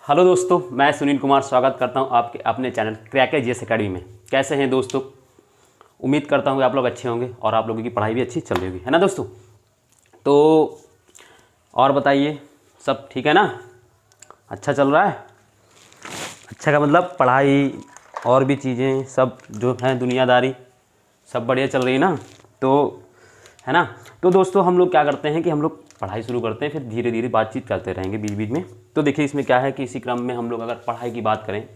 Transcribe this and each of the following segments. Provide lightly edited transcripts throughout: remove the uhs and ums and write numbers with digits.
Hello दोस्तों, मैं सुनील कुमार स्वागत करता हूं आपके अपने चैनल क्रैकर जीएस एकेडमी में। कैसे हैं दोस्तों? उम्मीद करता हूं कि आप लोग अच्छे होंगे और आप लोगों की पढ़ाई भी अच्छी चल रही होगी, है ना दोस्तों। तो और बताइए, सब ठीक है ना? अच्छा चल रहा है? अच्छा का मतलब पढ़ाई और भी चीज़ें सब जो हैं दुनियादारी सब बढ़िया चल रही है ना, तो है ना। तो दोस्तों हम लोग क्या करते हैं कि हम लोग पढ़ाई शुरू करते हैं, फिर धीरे धीरे बातचीत करते रहेंगे बीच बीच में। तो देखिए इसमें क्या है कि इसी क्रम में हम लोग अगर पढ़ाई की बात करें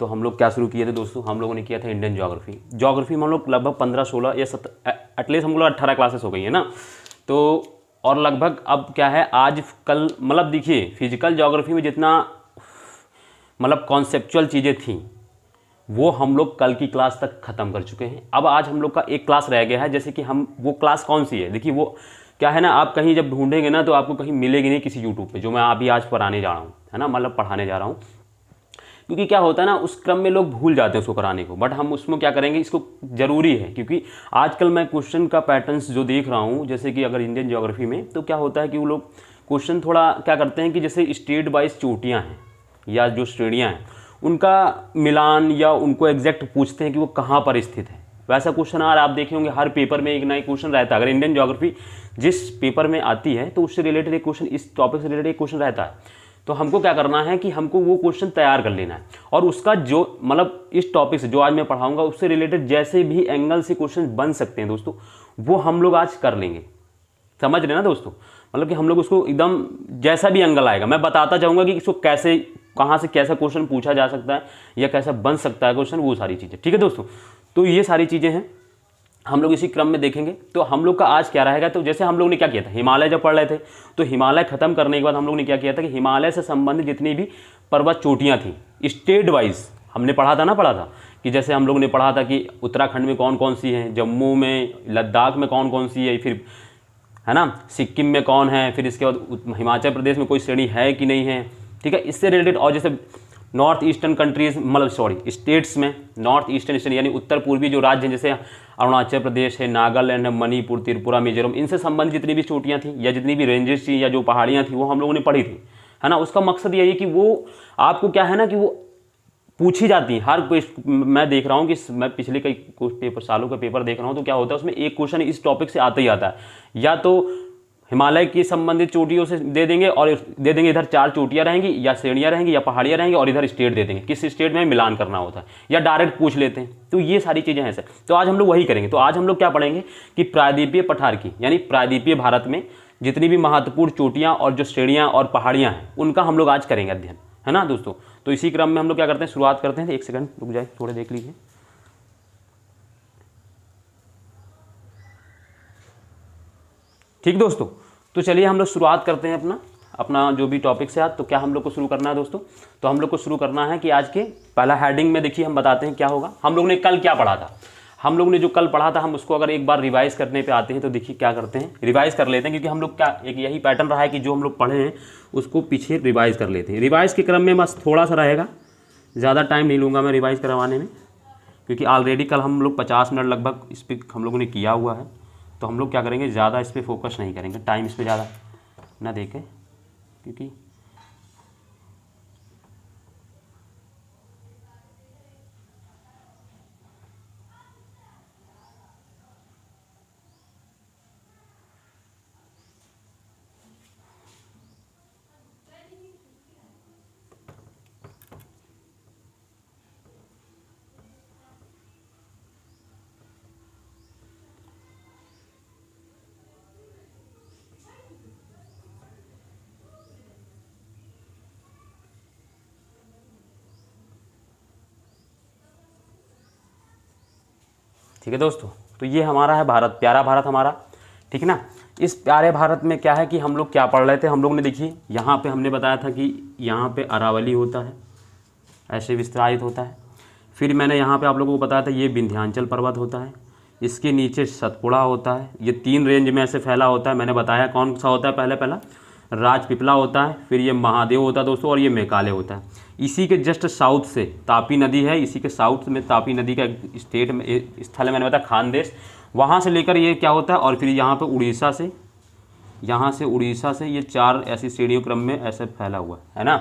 तो हम लोग क्या शुरू किए थे दोस्तों, हम लोगों ने किया था इंडियन ज्योग्राफी में हम लोग लगभग 15-16 या एटलीस्ट हम लोग 18 क्लासेस हो गई है ना। तो और लगभग अब क्या है आज कल मतलब देखिए फिजिकल ज्योग्राफी में जितना मतलब कॉन्सेप्चुअल चीज़ें थी वो हम लोग कल की क्लास तक ख़त्म कर चुके हैं। अब आज हम लोग का एक क्लास रह गया है, जैसे कि हम वो क्लास कौन सी है देखिए, वो क्या है ना, आप कहीं जब ढूंढेंगे ना तो आपको कहीं मिलेगी नहीं किसी यूट्यूब पे, जो मैं अभी आज पढ़ाने जा रहा हूँ, है ना, मतलब पढ़ाने जा रहा हूँ। क्योंकि क्या होता है ना, उस क्रम में लोग भूल जाते हैं उसको कराने को, बट हम उसमें क्या करेंगे, इसको ज़रूरी है। क्योंकि आजकल मैं क्वेश्चन का पैटर्न्स जो देख रहा हूँ, जैसे कि अगर इंडियन ज्योग्राफी में, तो क्या होता है कि वो लोग क्वेश्चन थोड़ा क्या करते हैं कि जैसे स्टेट वाइज चोटियाँ हैं या जो श्रेणियाँ हैं उनका मिलान या उनको एग्जैक्ट पूछते हैं कि वो कहाँ पर स्थित है। वैसा क्वेश्चन आप देखे होंगे हर पेपर में एक ना एक क्वेश्चन रहता है। अगर इंडियन ज्योग्राफी जिस पेपर में आती है तो उससे रिलेटेड एक क्वेश्चन, इस टॉपिक से रिलेटेड एक क्वेश्चन रहता है। तो हमको क्या करना है कि हमको वो क्वेश्चन तैयार कर लेना है और उसका जो मतलब इस टॉपिक से जो आज मैं पढ़ाऊंगा उससे रिलेटेड जैसे भी एंगल से क्वेश्चन बन सकते हैं दोस्तों, वो हम लोग आज कर लेंगे। समझ रहे ना दोस्तों, मतलब कि हम लोग उसको एकदम जैसा भी एंगल आएगा मैं बताता जाऊंगा कि इसको कैसे कहाँ से कैसा क्वेश्चन पूछा जा सकता है या कैसा बन सकता है क्वेश्चन, वो सारी चीज़ें। ठीक है दोस्तों, तो ये सारी चीज़ें हैं हम लोग इसी क्रम में देखेंगे। तो हम लोग का आज क्या रहेगा, तो जैसे हम लोग ने क्या किया था, हिमालय जब पढ़ रहे थे तो हिमालय खत्म करने के बाद हम लोग ने क्या किया था कि हिमालय से संबंधित जितनी भी पर्वत चोटियाँ थी स्टेट वाइज हमने पढ़ा था कि जैसे हम लोग ने पढ़ा था कि उत्तराखंड में कौन कौन सी हैं, जम्मू में, लद्दाख में कौन कौन सी है, फिर है ना सिक्किम में कौन है, फिर इसके बाद हिमाचल प्रदेश में कोई श्रेणी है कि नहीं है। ठीक है, इससे रिलेटेड और जैसे नॉर्थ ईस्टर्न कंट्रीज मतलब स्टेट्स में नॉर्थ ईस्टर्न स्टेट यानी उत्तर पूर्वी जो राज्य हैं, जैसे अरुणाचल प्रदेश है, नागालैंड है, मणिपुर, त्रिपुरा, मिजोरम, इनसे संबंधित जितनी भी चोटियाँ थी या जितनी भी रेंजेस थी या जो पहाड़ियाँ थी वो हम लोगों ने पढ़ी थी, है ना। उसका मकसद यही है कि वो आपको क्या है ना कि वो पूछी जाती है हर कोई। मैं देख रहा हूँ कि मैं पिछले कई कुछ पेपर सालों का पेपर देख रहा हूँ, तो क्या होता है उसमें एक क्वेश्चन इस टॉपिक से आता ही आता है, या तो हिमालय की संबंधित चोटियों से दे देंगे और दे देंगे इधर 4 चोटियाँ रहेंगी या श्रेणियाँ रहेंगी या पहाड़ियाँ रहेंगी और इधर स्टेट दे देंगे, किस स्टेट में मिलान करना होता है, या डायरेक्ट पूछ लेते हैं। तो ये सारी चीज़ें हैं सर। तो आज हम लोग वही करेंगे। तो आज हम लोग क्या पढ़ेंगे कि प्रायद्वीपीय पठार की यानी प्रायद्वीपीय भारत में जितनी भी महत्वपूर्ण चोटियाँ और जो श्रेणियाँ और पहाड़ियाँ हैं उनका हम लोग आज करेंगे अध्ययन, है ना दोस्तों। तो इसी क्रम में हम लोग क्या करते हैं, शुरुआत करते हैं। एक सेकंड रुक जाए, थोड़े देख लीजिए। ठीक दोस्तों, तो चलिए हम लोग शुरुआत करते हैं अपना जो भी टॉपिक से आज। तो क्या हम लोग को शुरू करना है दोस्तों, तो हम लोग को शुरू करना है कि आज के पहला हेडिंग में देखिए हम बताते हैं क्या होगा। हम लोग ने कल क्या पढ़ा था, हम लोग ने जो कल पढ़ा था हम उसको अगर एक बार रिवाइज करने पे आते हैं तो देखिए क्या करते हैं, रिवाइज कर लेते हैं। क्योंकि हम लोग क्या एक यही पैटर्न रहा है कि जो हम लोग पढ़े हैं उसको पीछे रिवाइज कर लेते हैं। रिवाइज के क्रम में बस थोड़ा सा रहेगा, ज़्यादा टाइम नहीं लूँगा मैं रिवाइज करवाने में, क्योंकि ऑलरेडी कल हम लोग 50 मिनट लगभग इस पर हम लोगों ने किया हुआ है। तो हम लोग क्या करेंगे, ज़्यादा इस पर फोकस नहीं करेंगे, टाइम इस पर ज़्यादा ना देखें, क्योंकि ठीक है दोस्तों। तो ये हमारा है भारत, प्यारा भारत हमारा, ठीक है ना। इस प्यारे भारत में क्या है कि हम लोग क्या पढ़ रहे थे, हम लोग ने देखिए यहाँ पे हमने बताया था कि यहाँ पे अरावली होता है, ऐसे विस्तारित होता है। फिर मैंने यहाँ पे आप लोगों को बताया था ये विंध्याचल पर्वत होता है, इसके नीचे सतपुड़ा होता है, ये 3 रेंज में ऐसे फैला होता है। मैंने बताया कौन सा होता है, पहला राजपीपला होता है, फिर ये महादेव होता है दोस्तों, और ये मेघालय होता है। इसी के जस्ट साउथ से तापी नदी है, इसी के साउथ में तापी नदी का स्टेट में स्थल है, मैंने बताया खानदेश, वहाँ से लेकर ये क्या होता है, और फिर यहाँ पे उड़ीसा से, यहाँ से उड़ीसा से ये 4 ऐसी श्रेणियों क्रम में ऐसे फैला हुआ है ना।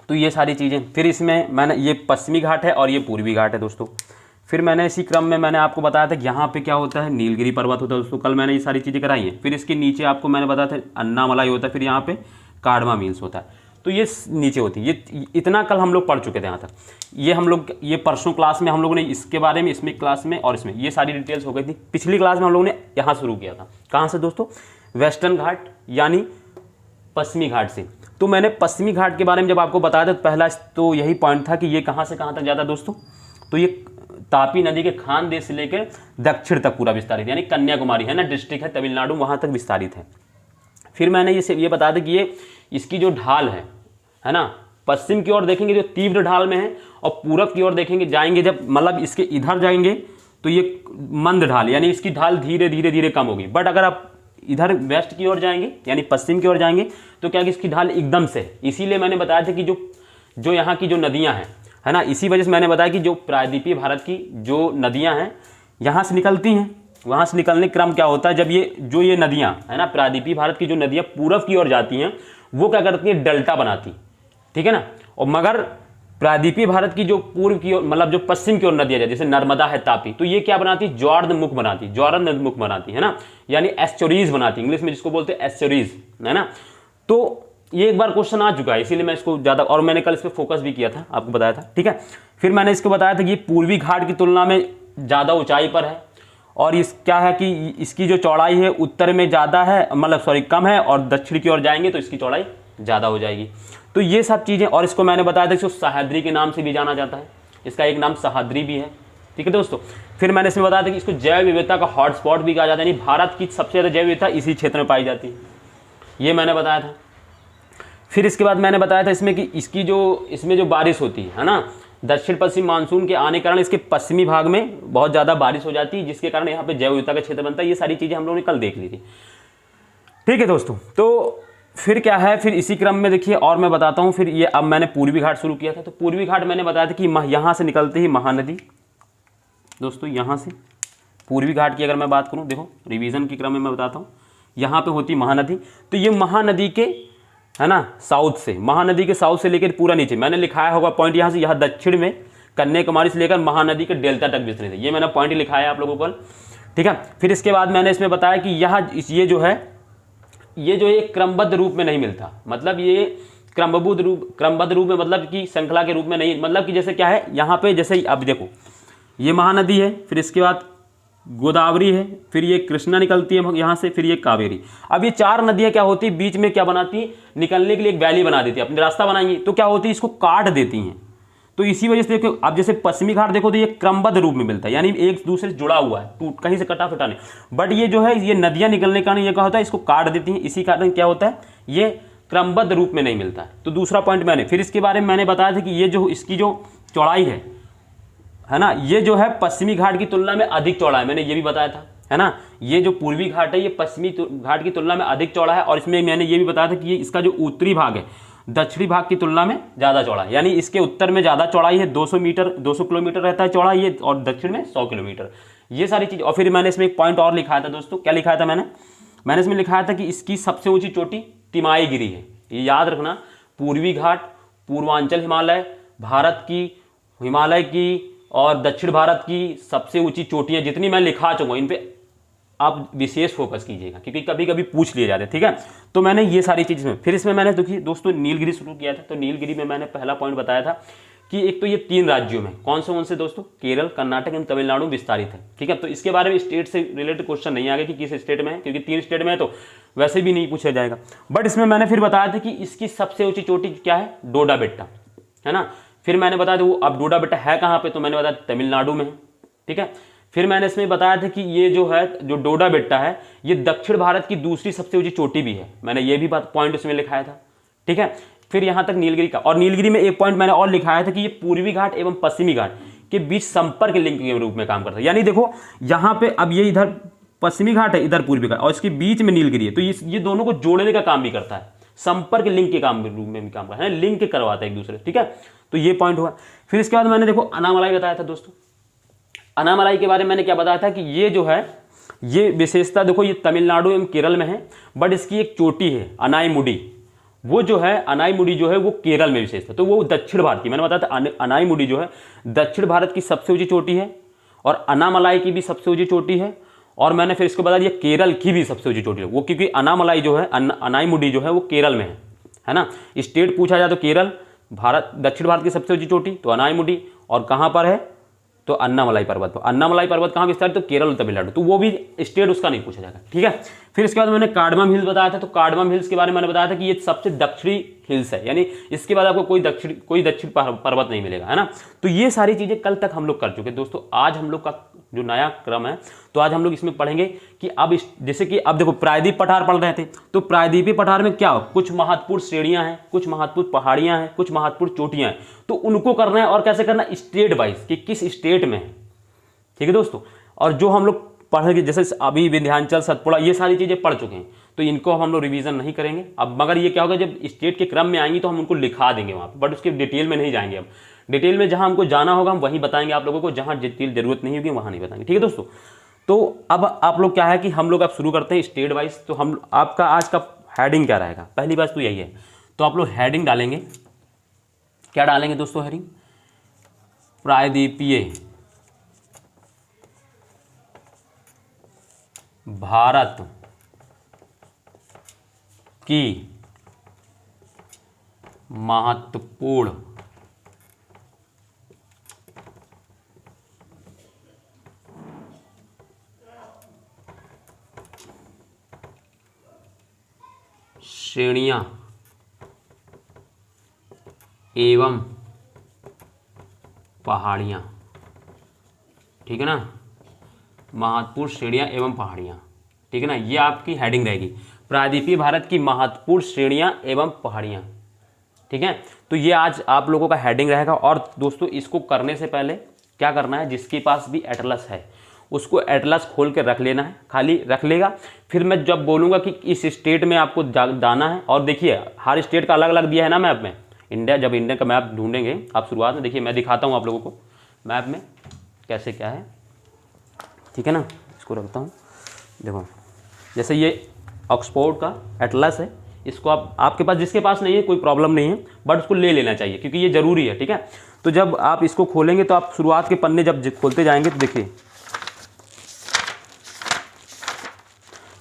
तो ये सारी चीज़ें। फिर इसमें मैंने ये पश्चिमी घाट है और ये पूर्वी घाट है दोस्तों। फिर मैंने इसी क्रम में मैंने आपको बताया था कि यहाँ पे क्या होता है, नीलगिरी पर्वत होता है दोस्तों। कल मैंने ये सारी चीज़ें कराई हैं। फिर इसके नीचे आपको मैंने बताया था अन्नामलाई होता है, फिर यहाँ पे कार्डमा हिल्स होता है। तो ये नीचे होती है। ये इतना कल हम लोग पढ़ चुके थे यहाँ तक। ये हम लोग ये परसों क्लास में हम लोगों ने इसके बारे में, इसमें क्लास में और इसमें ये सारी डिटेल्स हो गई थी। पिछली क्लास में हम लोगों ने यहाँ शुरू किया था। कहाँ से दोस्तों? वेस्टर्न घाट यानी पश्चिमी घाट से। तो मैंने पश्चिमी घाट के बारे में जब आपको बताया था, पहला तो यही पॉइंट था कि ये कहाँ से कहाँ तक जाता है दोस्तों। तो ये तापी नदी के खानदेश से लेकर दक्षिण तक पूरा विस्तारित, यानी कन्याकुमारी है ना, डिस्ट्रिक्ट है तमिलनाडु, वहाँ तक विस्तारित है। फिर मैंने ये बताया था कि ये इसकी जो ढाल है ना, पश्चिम की ओर देखेंगे जो तीव्र ढाल में है, और पूरब की ओर देखेंगे जाएंगे जब मतलब इसके इधर जाएंगे तो ये मंद ढाल, यानी इसकी ढाल धीरे धीरे धीरे कम होगी। बट अगर आप इधर वेस्ट की ओर जाएंगे यानी पश्चिम की ओर जाएंगे तो क्या कि इसकी ढाल एकदम से। इसीलिए मैंने बताया था कि जो यहाँ की जो नदियाँ हैं, है ना, इसी वजह से मैंने बताया कि जो प्रायद्वीपीय भारत की जो नदियाँ हैं यहाँ से निकलती हैं, वहाँ से निकलने क्रम क्या होता है, जब ये नदियाँ है ना, प्रायद्वीपीय भारत की जो नदियाँ पूरब की ओर जाती हैं वो क्या करती हैं, डेल्टा बनाती, ठीक है ना। और मगर प्रायद्वीपीय भारत की जो पूर्व की ओर मतलब जो पश्चिम की ओर नदियाँ जैसे नर्मदा है, तापी, तो ये क्या बनाती, ज्वारनदमुख बनाती है ना, यानी एस्चुरीज बनाती, इंग्लिश में जिसको बोलते हैं एस्चुरीज, है ना। तो ये एक बार क्वेश्चन आ चुका है, इसीलिए मैं इसको ज़्यादा, और मैंने कल इस पर फोकस भी किया था, आपको बताया था, ठीक है। फिर मैंने इसको बताया था कि ये पूर्वी घाट की तुलना में ज़्यादा ऊंचाई पर है, और इस क्या है कि इसकी जो चौड़ाई है उत्तर में ज़्यादा है, मतलब कम है, और दक्षिण की ओर जाएंगे तो इसकी चौड़ाई ज़्यादा हो जाएगी। तो ये सब चीज़ें, और इसको मैंने बताया था इसको सह्याद्री के नाम से भी जाना जाता है, इसका एक नाम सह्याद्री भी है, ठीक है दोस्तों। फिर मैंने इसमें बताया था कि इसको जैव विविधता का हॉटस्पॉट भी कहा जाता है, यानी भारत की सबसे ज़्यादा जैव विविधता इसी क्षेत्र में पाई जाती है, ये मैंने बताया था। फिर इसके बाद मैंने बताया था इसमें कि इसमें जो बारिश होती है ना, दक्षिण पश्चिम मानसून के आने के कारण इसके पश्चिमी भाग में बहुत ज़्यादा बारिश हो जाती है, जिसके कारण यहाँ पे जैव विविधता का क्षेत्र बनता है। ये सारी चीज़ें हम लोगों ने कल देख ली थी, ठीक है दोस्तों। तो फिर क्या है, फिर इसी क्रम में देखिए और मैं बताता हूँ। फिर ये अब मैंने पूर्वी घाट शुरू किया था, तो पूर्वी घाट मैंने बताया था कि यहाँ से निकलती ही महानदी दोस्तों, यहाँ से पूर्वी घाट की अगर मैं बात करूँ, देखो रिवीजन के क्रम में मैं बताता हूँ, यहाँ पे होती महानदी। तो ये महानदी के, है ना, महानदी के साउथ से लेकर पूरा नीचे मैंने लिखाया होगा पॉइंट, यहाँ से यहाँ दक्षिण में कन्याकुमारी से लेकर महानदी के डेल्टा तक विस्तृत है, ये मैंने पॉइंट लिखाया है आप लोगों को, ठीक है। फिर इसके बाद मैंने इसमें बताया कि ये जो एक क्रमबद्ध रूप में नहीं मिलता, मतलब ये क्रमबद्ध रूप में, मतलब कि श्रृंखला के रूप में नहीं, मतलब कि जैसे क्या है यहाँ पे, जैसे अब देखो ये महानदी है, फिर इसके बाद गोदावरी है, फिर ये कृष्णा निकलती है यहाँ से, फिर ये कावेरी। अब ये चार नदियाँ क्या होती है, बीच में क्या बनाती है, निकलने के लिए एक वैली बना देती है, अपने रास्ता बनाएंगी, तो क्या होती है, इसको काट देती हैं। तो इसी वजह से देखो, अब जैसे पश्चिमी घाट देखो तो ये क्रमबद्ध रूप में मिलता है, यानी एक दूसरे से जुड़ा हुआ है, टूट कहीं से कटा फटा नहीं। बट ये जो है, ये नदियाँ निकलने के कारण ये क्या होता है, इसको काट देती हैं, इसी कारण क्या होता है, ये क्रमबद्ध रूप में नहीं मिलता है। तो दूसरा पॉइंट मैंने, फिर इसके बारे में मैंने बताया था कि ये जो इसकी जो चौड़ाई है ना, ये जो है पश्चिमी घाट की तुलना में अधिक चौड़ा है, मैंने ये भी बताया था, है ना। ये जो पूर्वी घाट है ये पश्चिमी घाट की तुलना में अधिक चौड़ा है, और इसमें मैंने ये भी बताया था कि ये इसका जो उत्तरी भाग है दक्षिणी भाग की तुलना में ज़्यादा चौड़ा है, यानी इसके उत्तर में ज़्यादा चौड़ाई है, 200 किलोमीटर रहता है चौड़ा ये, और दक्षिण में 100 किलोमीटर, ये सारी चीज़। और फिर मैंने इसमें एक पॉइंट और लिखाया था दोस्तों, क्या लिखाया था मैंने इसमें लिखाया था कि इसकी सबसे ऊँची चोटी तिमाईगिरी है, ये याद रखना। पूर्वी घाट, पूर्वांचल हिमालय, भारत की हिमालय की और दक्षिण भारत की सबसे ऊंची चोटियां जितनी मैं लिखा चुका हूं, इन पे आप विशेष फोकस कीजिएगा, क्योंकि कभी कभी पूछ लिए जाते हैं, ठीक है। तो मैंने ये सारी चीज़ में, फिर इसमें मैंने देखिए दोस्तों नीलगिरी शुरू किया था। तो नीलगिरी में मैंने पहला पॉइंट बताया था कि एक तो ये 3 राज्यों में, कौन से दोस्तों, केरल, कर्नाटक एंड तमिलनाडु विस्तारित है, ठीक है। तो इसके बारे में स्टेट से रिलेटेड क्वेश्चन नहीं आ गया कि किस स्टेट में है, क्योंकि 3 स्टेट में है तो वैसे भी नहीं पूछा जाएगा। बट इसमें मैंने फिर बताया था कि इसकी सबसे ऊँची चोटी क्या है, डोडा बेट्टा, है ना। फिर मैंने बताया था वो अब डोडा बेट्टा है कहाँ पे, तो मैंने बताया तमिलनाडु में है, ठीक है। फिर मैंने इसमें बताया था कि ये जो डोडा बेट्टा है ये दक्षिण भारत की दूसरी सबसे ऊंची चोटी भी है, मैंने ये भी बात पॉइंट इसमें लिखाया था, ठीक है। फिर यहाँ तक नीलगिरी का, और नीलगिरी में एक पॉइंट मैंने और लिखाया था कि ये पूर्वी घाट एवं पश्चिमी घाट के बीच संपर्क लिंक के रूप में काम करता है। यानी देखो यहाँ पे अब ये इधर पश्चिमी घाट है, इधर पूर्वी घाट, और इसके बीच में नीलगिरी है, तो ये दोनों को जोड़ने का काम भी करता है, संपर्क लिंक के काम रूप में भी काम करता है, लिंक करवाता है एक दूसरे, ठीक है। तो ये पॉइंट हुआ। फिर इसके बाद मैंने देखो अनामलाई बताया था दोस्तों। अनामलाई के बारे में मैंने क्या बताया था कि ये जो है, ये विशेषता देखो, ये तमिलनाडु एवं केरल में है, बट इसकी एक चोटी है अनाईमुडी, वो जो है अनाईमुडी जो है वो केरल में विशेष है। तो वो दक्षिण भारत की, मैंने बताया था अनाईमुडी जो है दक्षिण भारत की सबसे ऊंची चोटी है, और अनामलाई की भी सबसे ऊंची चोटी है, और मैंने फिर इसके बता दिया केरल की भी सबसे ऊंची चोटी है वो, क्योंकि अनामलाई जो है अनाईमुडी जो है वो केरल में है ना। स्टेट पूछा जाए तो केरल, भारत दक्षिण भारत की सबसे ऊंची चोटी तो अनाईमुडी, और कहाँ पर है तो अन्नामलाई पर्वत। तो अन्नामलाई पर्वत कहाँ विस्तारित, तो केरल और तमिलनाडु, तो वो भी स्टेट उसका नहीं पूछा जाएगा, ठीक है। फिर इसके बाद मैंने कार्डमम हिल्स बताया था, तो कार्डमम हिल्स के बारे में मैंने बताया था कि ये सबसे दक्षिणी हिल्स है, यानी इसके बाद आपको कोई दक्षिण पर्वत नहीं मिलेगा, है ना। तो ये सारी चीजें कल तक हम लोग कर चुके दोस्तों। आज हम लोग का जो नया क्रम है, तो आज हम लोग इसमें पढ़ेंगे कि अब जैसे कि अब देखो प्रायद्वीप पठार पढ़ रहे थे, तो प्रायद्वीपीय पठार में क्या हो, कुछ महत्वपूर्ण श्रेणियां हैं, कुछ महत्वपूर्ण पहाड़ियां हैं, कुछ महत्वपूर्ण चोटियां हैं, तो उनको करना है। और कैसे करना है, स्टेट वाइज कि किस स्टेट में है, ठीक है दोस्तों। और जो हम लोग पढ़ेंगे जैसे अभी विंध्याचल, सतपुड़ा, ये सारी चीजें पढ़ चुके हैं, तो इनको हम लोग रिवीजन नहीं करेंगे अब। मगर ये क्या होगा, जब स्टेट के क्रम में आएंगी तो हम उनको लिखा देंगे वहाँ पर, बट उसके डिटेल में नहीं जाएंगे। अब डिटेल में जहाँ हमको जाना होगा हम वहीं बताएंगे आप लोगों को, जहाँ डिटेल जरूरत नहीं होगी वहाँ नहीं बताएंगे, ठीक है दोस्तों। तो अब आप लोग क्या है कि हम लोग अब शुरू करते हैं स्टेट वाइज। तो हम आपका आज का हेडिंग क्या रहेगा, पहली बात तो यही है, तो आप लोग हेडिंग डालेंगे, क्या डालेंगे दोस्तों, हेडिंग प्रायद्वीपीय भारत की महत्वपूर्ण श्रेणियां एवं पहाड़ियां, ठीक है ना, महत्वपूर्ण श्रेणियां एवं पहाड़ियां, ठीक है ना। ये आपकी हेडिंग रहेगी, प्रायद्वीपीय भारत की महत्वपूर्ण श्रेणियां एवं पहाड़ियां, ठीक है। तो ये आज आप लोगों का हेडिंग रहेगा। और दोस्तों इसको करने से पहले क्या करना है, जिसके पास भी एटलस है उसको एटलस खोल के रख लेना है, खाली रख लेगा। फिर मैं जब बोलूँगा कि इस स्टेट में आपको जाना है, और देखिए हर स्टेट का अलग अलग दिया है ना मैप में, इंडिया, जब इंडिया का मैप ढूंढेंगे आप शुरुआत में, देखिए मैं दिखाता हूँ आप लोगों को मैप में कैसे क्या है, ठीक है ना। इसको रखता हूँ, देखो जैसे ये ऑक्सफोर्ड का एटलस है, इसको आपके पास, जिसके पास नहीं है कोई प्रॉब्लम नहीं है, बट उसको ले लेना चाहिए क्योंकि ये ज़रूरी है, ठीक है। तो जब आप इसको खोलेंगे तो आप शुरुआत के पन्ने जब खोलते जाएंगे तो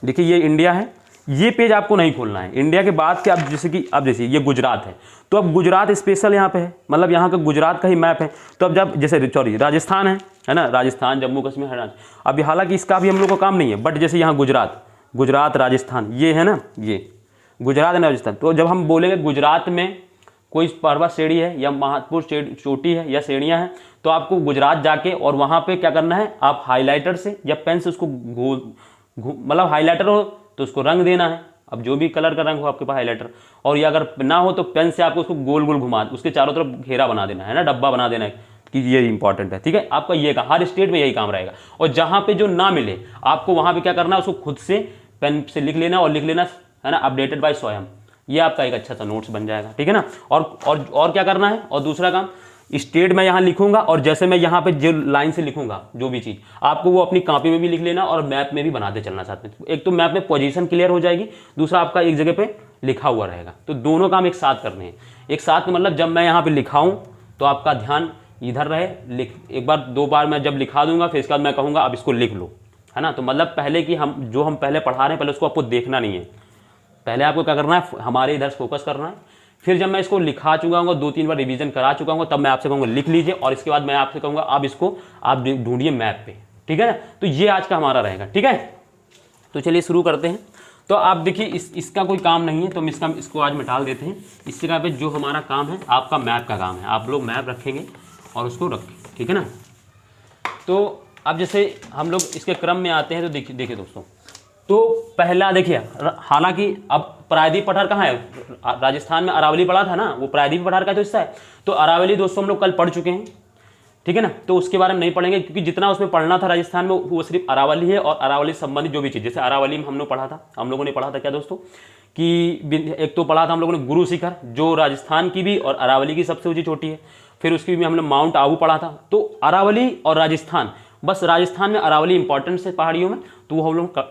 देखिए ये इंडिया है, ये पेज आपको नहीं खोलना है। इंडिया के बाद के अब जैसे कि अब जैसे ये गुजरात है, तो अब गुजरात स्पेशल यहाँ पे है, मतलब यहाँ का गुजरात का ही मैप है। तो अब जब जैसे राजस्थान है ना, राजस्थान, जम्मू कश्मीर, हरियाणा, अभी हालांकि इसका भी हम लोग को काम नहीं है, बट जैसे यहाँ गुजरात राजस्थान ये है ना, ये गुजरात है ना राजस्थान। तो जब हम बोलेंगे गुजरात में कोई पर्वत श्रेणी है या महत्वपूर्ण चोटी है या श्रेणियाँ हैं, तो आपको गुजरात जाके और वहाँ पे क्या करना है, आप हाईलाइटर से या पेन से उसको मतलब हाईलाइटर हो तो उसको रंग देना है, अब जो भी कलर का रंग हो आपके पास हाईलाइटर, और ये अगर ना हो तो पेन से आपको उसको गोल गोल घुमा, उसके चारों तरफ घेरा बना देना है ना, डब्बा बना देना है कि ये इंपॉर्टेंट है, ठीक है। आपका ये का हर स्टेट में यही काम रहेगा। और जहाँ पे जो ना मिले आपको वहाँ पे क्या करना है, उसको खुद से पेन से लिख लेना, और लिख लेना है ना, अपडेटेड बाय स्वयं, ये आपका एक अच्छा सा नोट्स बन जाएगा, ठीक है ना। और क्या करना है, और दूसरा काम, स्टेट में यहाँ लिखूंगा, और जैसे मैं यहाँ पे जो लाइन से लिखूंगा जो भी चीज़, आपको वो अपनी कॉपी में भी लिख लेना और मैप में भी बनाते चलना साथ में। एक तो मैप में पोजीशन क्लियर हो जाएगी, दूसरा आपका एक जगह पे लिखा हुआ रहेगा। तो दोनों काम एक साथ करने हैं। एक साथ मतलब जब मैं यहाँ पे लिखाऊं तो आपका ध्यान इधर रहे, एक बार दो बार मैं जब लिखा दूंगा, फिर इसके बाद मैं कहूँगा अब इसको लिख लो, है ना। तो मतलब पहले कि हम पहले पढ़ा रहे हैं, पहले उसको आपको देखना नहीं है, पहले आपको क्या करना है, हमारे इधर फोकस करना है। फिर जब मैं इसको लिखा चुका हूँ, 2-3 बार रिवीजन करा चुका हूँ, तब मैं आपसे कहूँगा लिख लीजिए, और इसके बाद मैं आपसे कहूँगा अब इसको आप ढूंढिए मैप पे, ठीक है ना। तो ये आज का हमारा रहेगा, ठीक है। तो चलिए शुरू करते हैं। तो आप देखिए इसका कोई काम नहीं है, तो हम इसको आज मिटा देते हैं। इस जगह पे जो हमारा काम है, आपका मैप का काम है, आप लोग मैप रखेंगे और उसको रखें, ठीक है ना। तो अब जैसे हम लोग इसके क्रम में आते हैं, तो देखिए दोस्तों, तो पहला देखिए, हालांकि अब प्रायद्वीप पठार कहाँ है, राजस्थान में अरावली पड़ा था ना, वो प्रायद्वीप पठार का तो हिस्सा है। तो अरावली दोस्तों हम लोग कल पढ़ चुके हैं, ठीक है ना। तो उसके बारे में नहीं पढ़ेंगे, क्योंकि जितना उसमें पढ़ना था राजस्थान में वो सिर्फ अरावली है, और अरावली संबंधित जो भी चीज़, जैसे अरावली में हम लोगों ने पढ़ा था क्या दोस्तों, कि एक तो पढ़ा था हम लोगों ने गुरु शिखर, जो राजस्थान की भी और अरावली की सबसे ऊंची चोटी है। फिर उसकी भी हमने माउंट आबू पढ़ा था। तो अरावली और राजस्थान, बस राजस्थान में अरावली इंपॉर्टेंट है पहाड़ियों में, तो वो हम लोग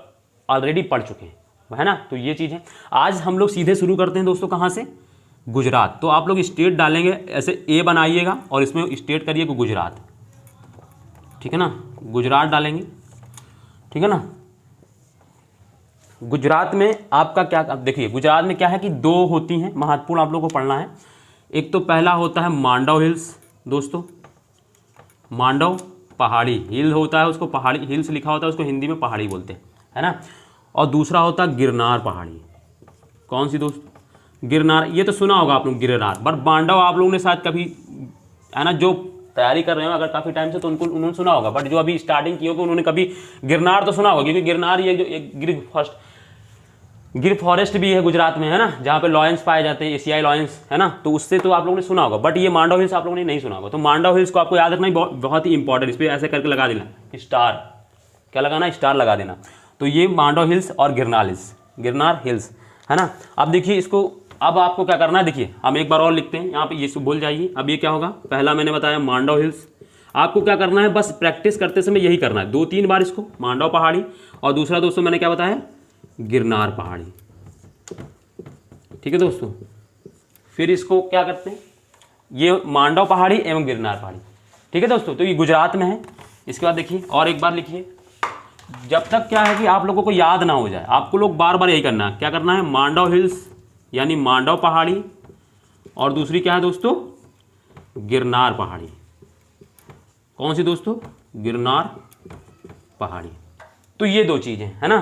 ऑलरेडी पढ़ चुके हैं। है ना। तो ये चीज़ है। आज हम लोग सीधे शुरू करते हैं दोस्तों, कहाँ से, गुजरात। तो आप लोग स्टेट डालेंगे ऐसे, ए बनाइएगा और इसमें स्टेट करिए गुजरात, ठीक है ना, गुजरात डालेंगे, ठीक है ना। गुजरात में आपका क्या, अब देखिए गुजरात में क्या है कि 2 होती हैं महत्वपूर्ण, आप लोगों को पढ़ना है। एक तो पहला होता है मांडव हिल्स दोस्तों, मांडव पहाड़ी हिल होता है, उसको पहाड़ी हिल्स लिखा होता है, उसको हिंदी में पहाड़ी बोलते हैं, है ना। और दूसरा होता है गिरनार पहाड़ी। कौन सी दोस्त, गिरनार, ये तो सुना होगा आप लोग गिरनार, बट मांडव आप लोगों ने शायद कभी, है ना, जो तैयारी कर रहे हो अगर काफ़ी टाइम से तो उन्होंने सुना होगा, बट जो अभी स्टार्टिंग की होगी उन्होंने कभी गिरनार तो सुना होगा, क्योंकि गिरनार ये जो एक गिर फॉरेस्ट भी है गुजरात में, है ना, जहाँ पे लॉयंस पाए जाते हैं, एशियाई लॉयंस, है ना। तो उससे तो आप लोगों ने सुना होगा, बट ये मांडव हिल्स आप लोगों ने नहीं सुना होगा। तो मांडव हिल्स को आपको याद रखना ही बहुत ही इंपॉर्टेंट, इस पर ऐसे करके लगा देना स्टार, क्या लगाना, स्टार लगा देना। तो ये मांडव हिल्स और गिरनार हिल्स, है ना। अब देखिए इसको, अब आपको क्या करना है, देखिए हम एक बार और लिखते हैं यहाँ पे, ये भूल जाइए। अब ये क्या होगा, पहला मैंने बताया मांडव हिल्स, आपको क्या करना है, बस प्रैक्टिस करते समय यही करना है 2-3 बार इसको, मांडव पहाड़ी, और दूसरा दोस्तों मैंने क्या बताया, गिरनार पहाड़ी, ठीक है दोस्तों। फिर इसको क्या करते हैं, ये मांडव पहाड़ी एवं गिरनार पहाड़ी, ठीक है दोस्तों। तो ये गुजरात में है। इसके बाद देखिए और एक बार लिखिए, जब तक क्या है कि आप लोगों को याद ना हो जाए, आपको लोग बार बार यही करना है, क्या करना है, मांडव हिल्स यानी मांडव पहाड़ी, और दूसरी क्या है दोस्तों, गिरनार पहाड़ी। कौन सी दोस्तों, गिरनार पहाड़ी। तो ये 2 चीज़ें, है ना,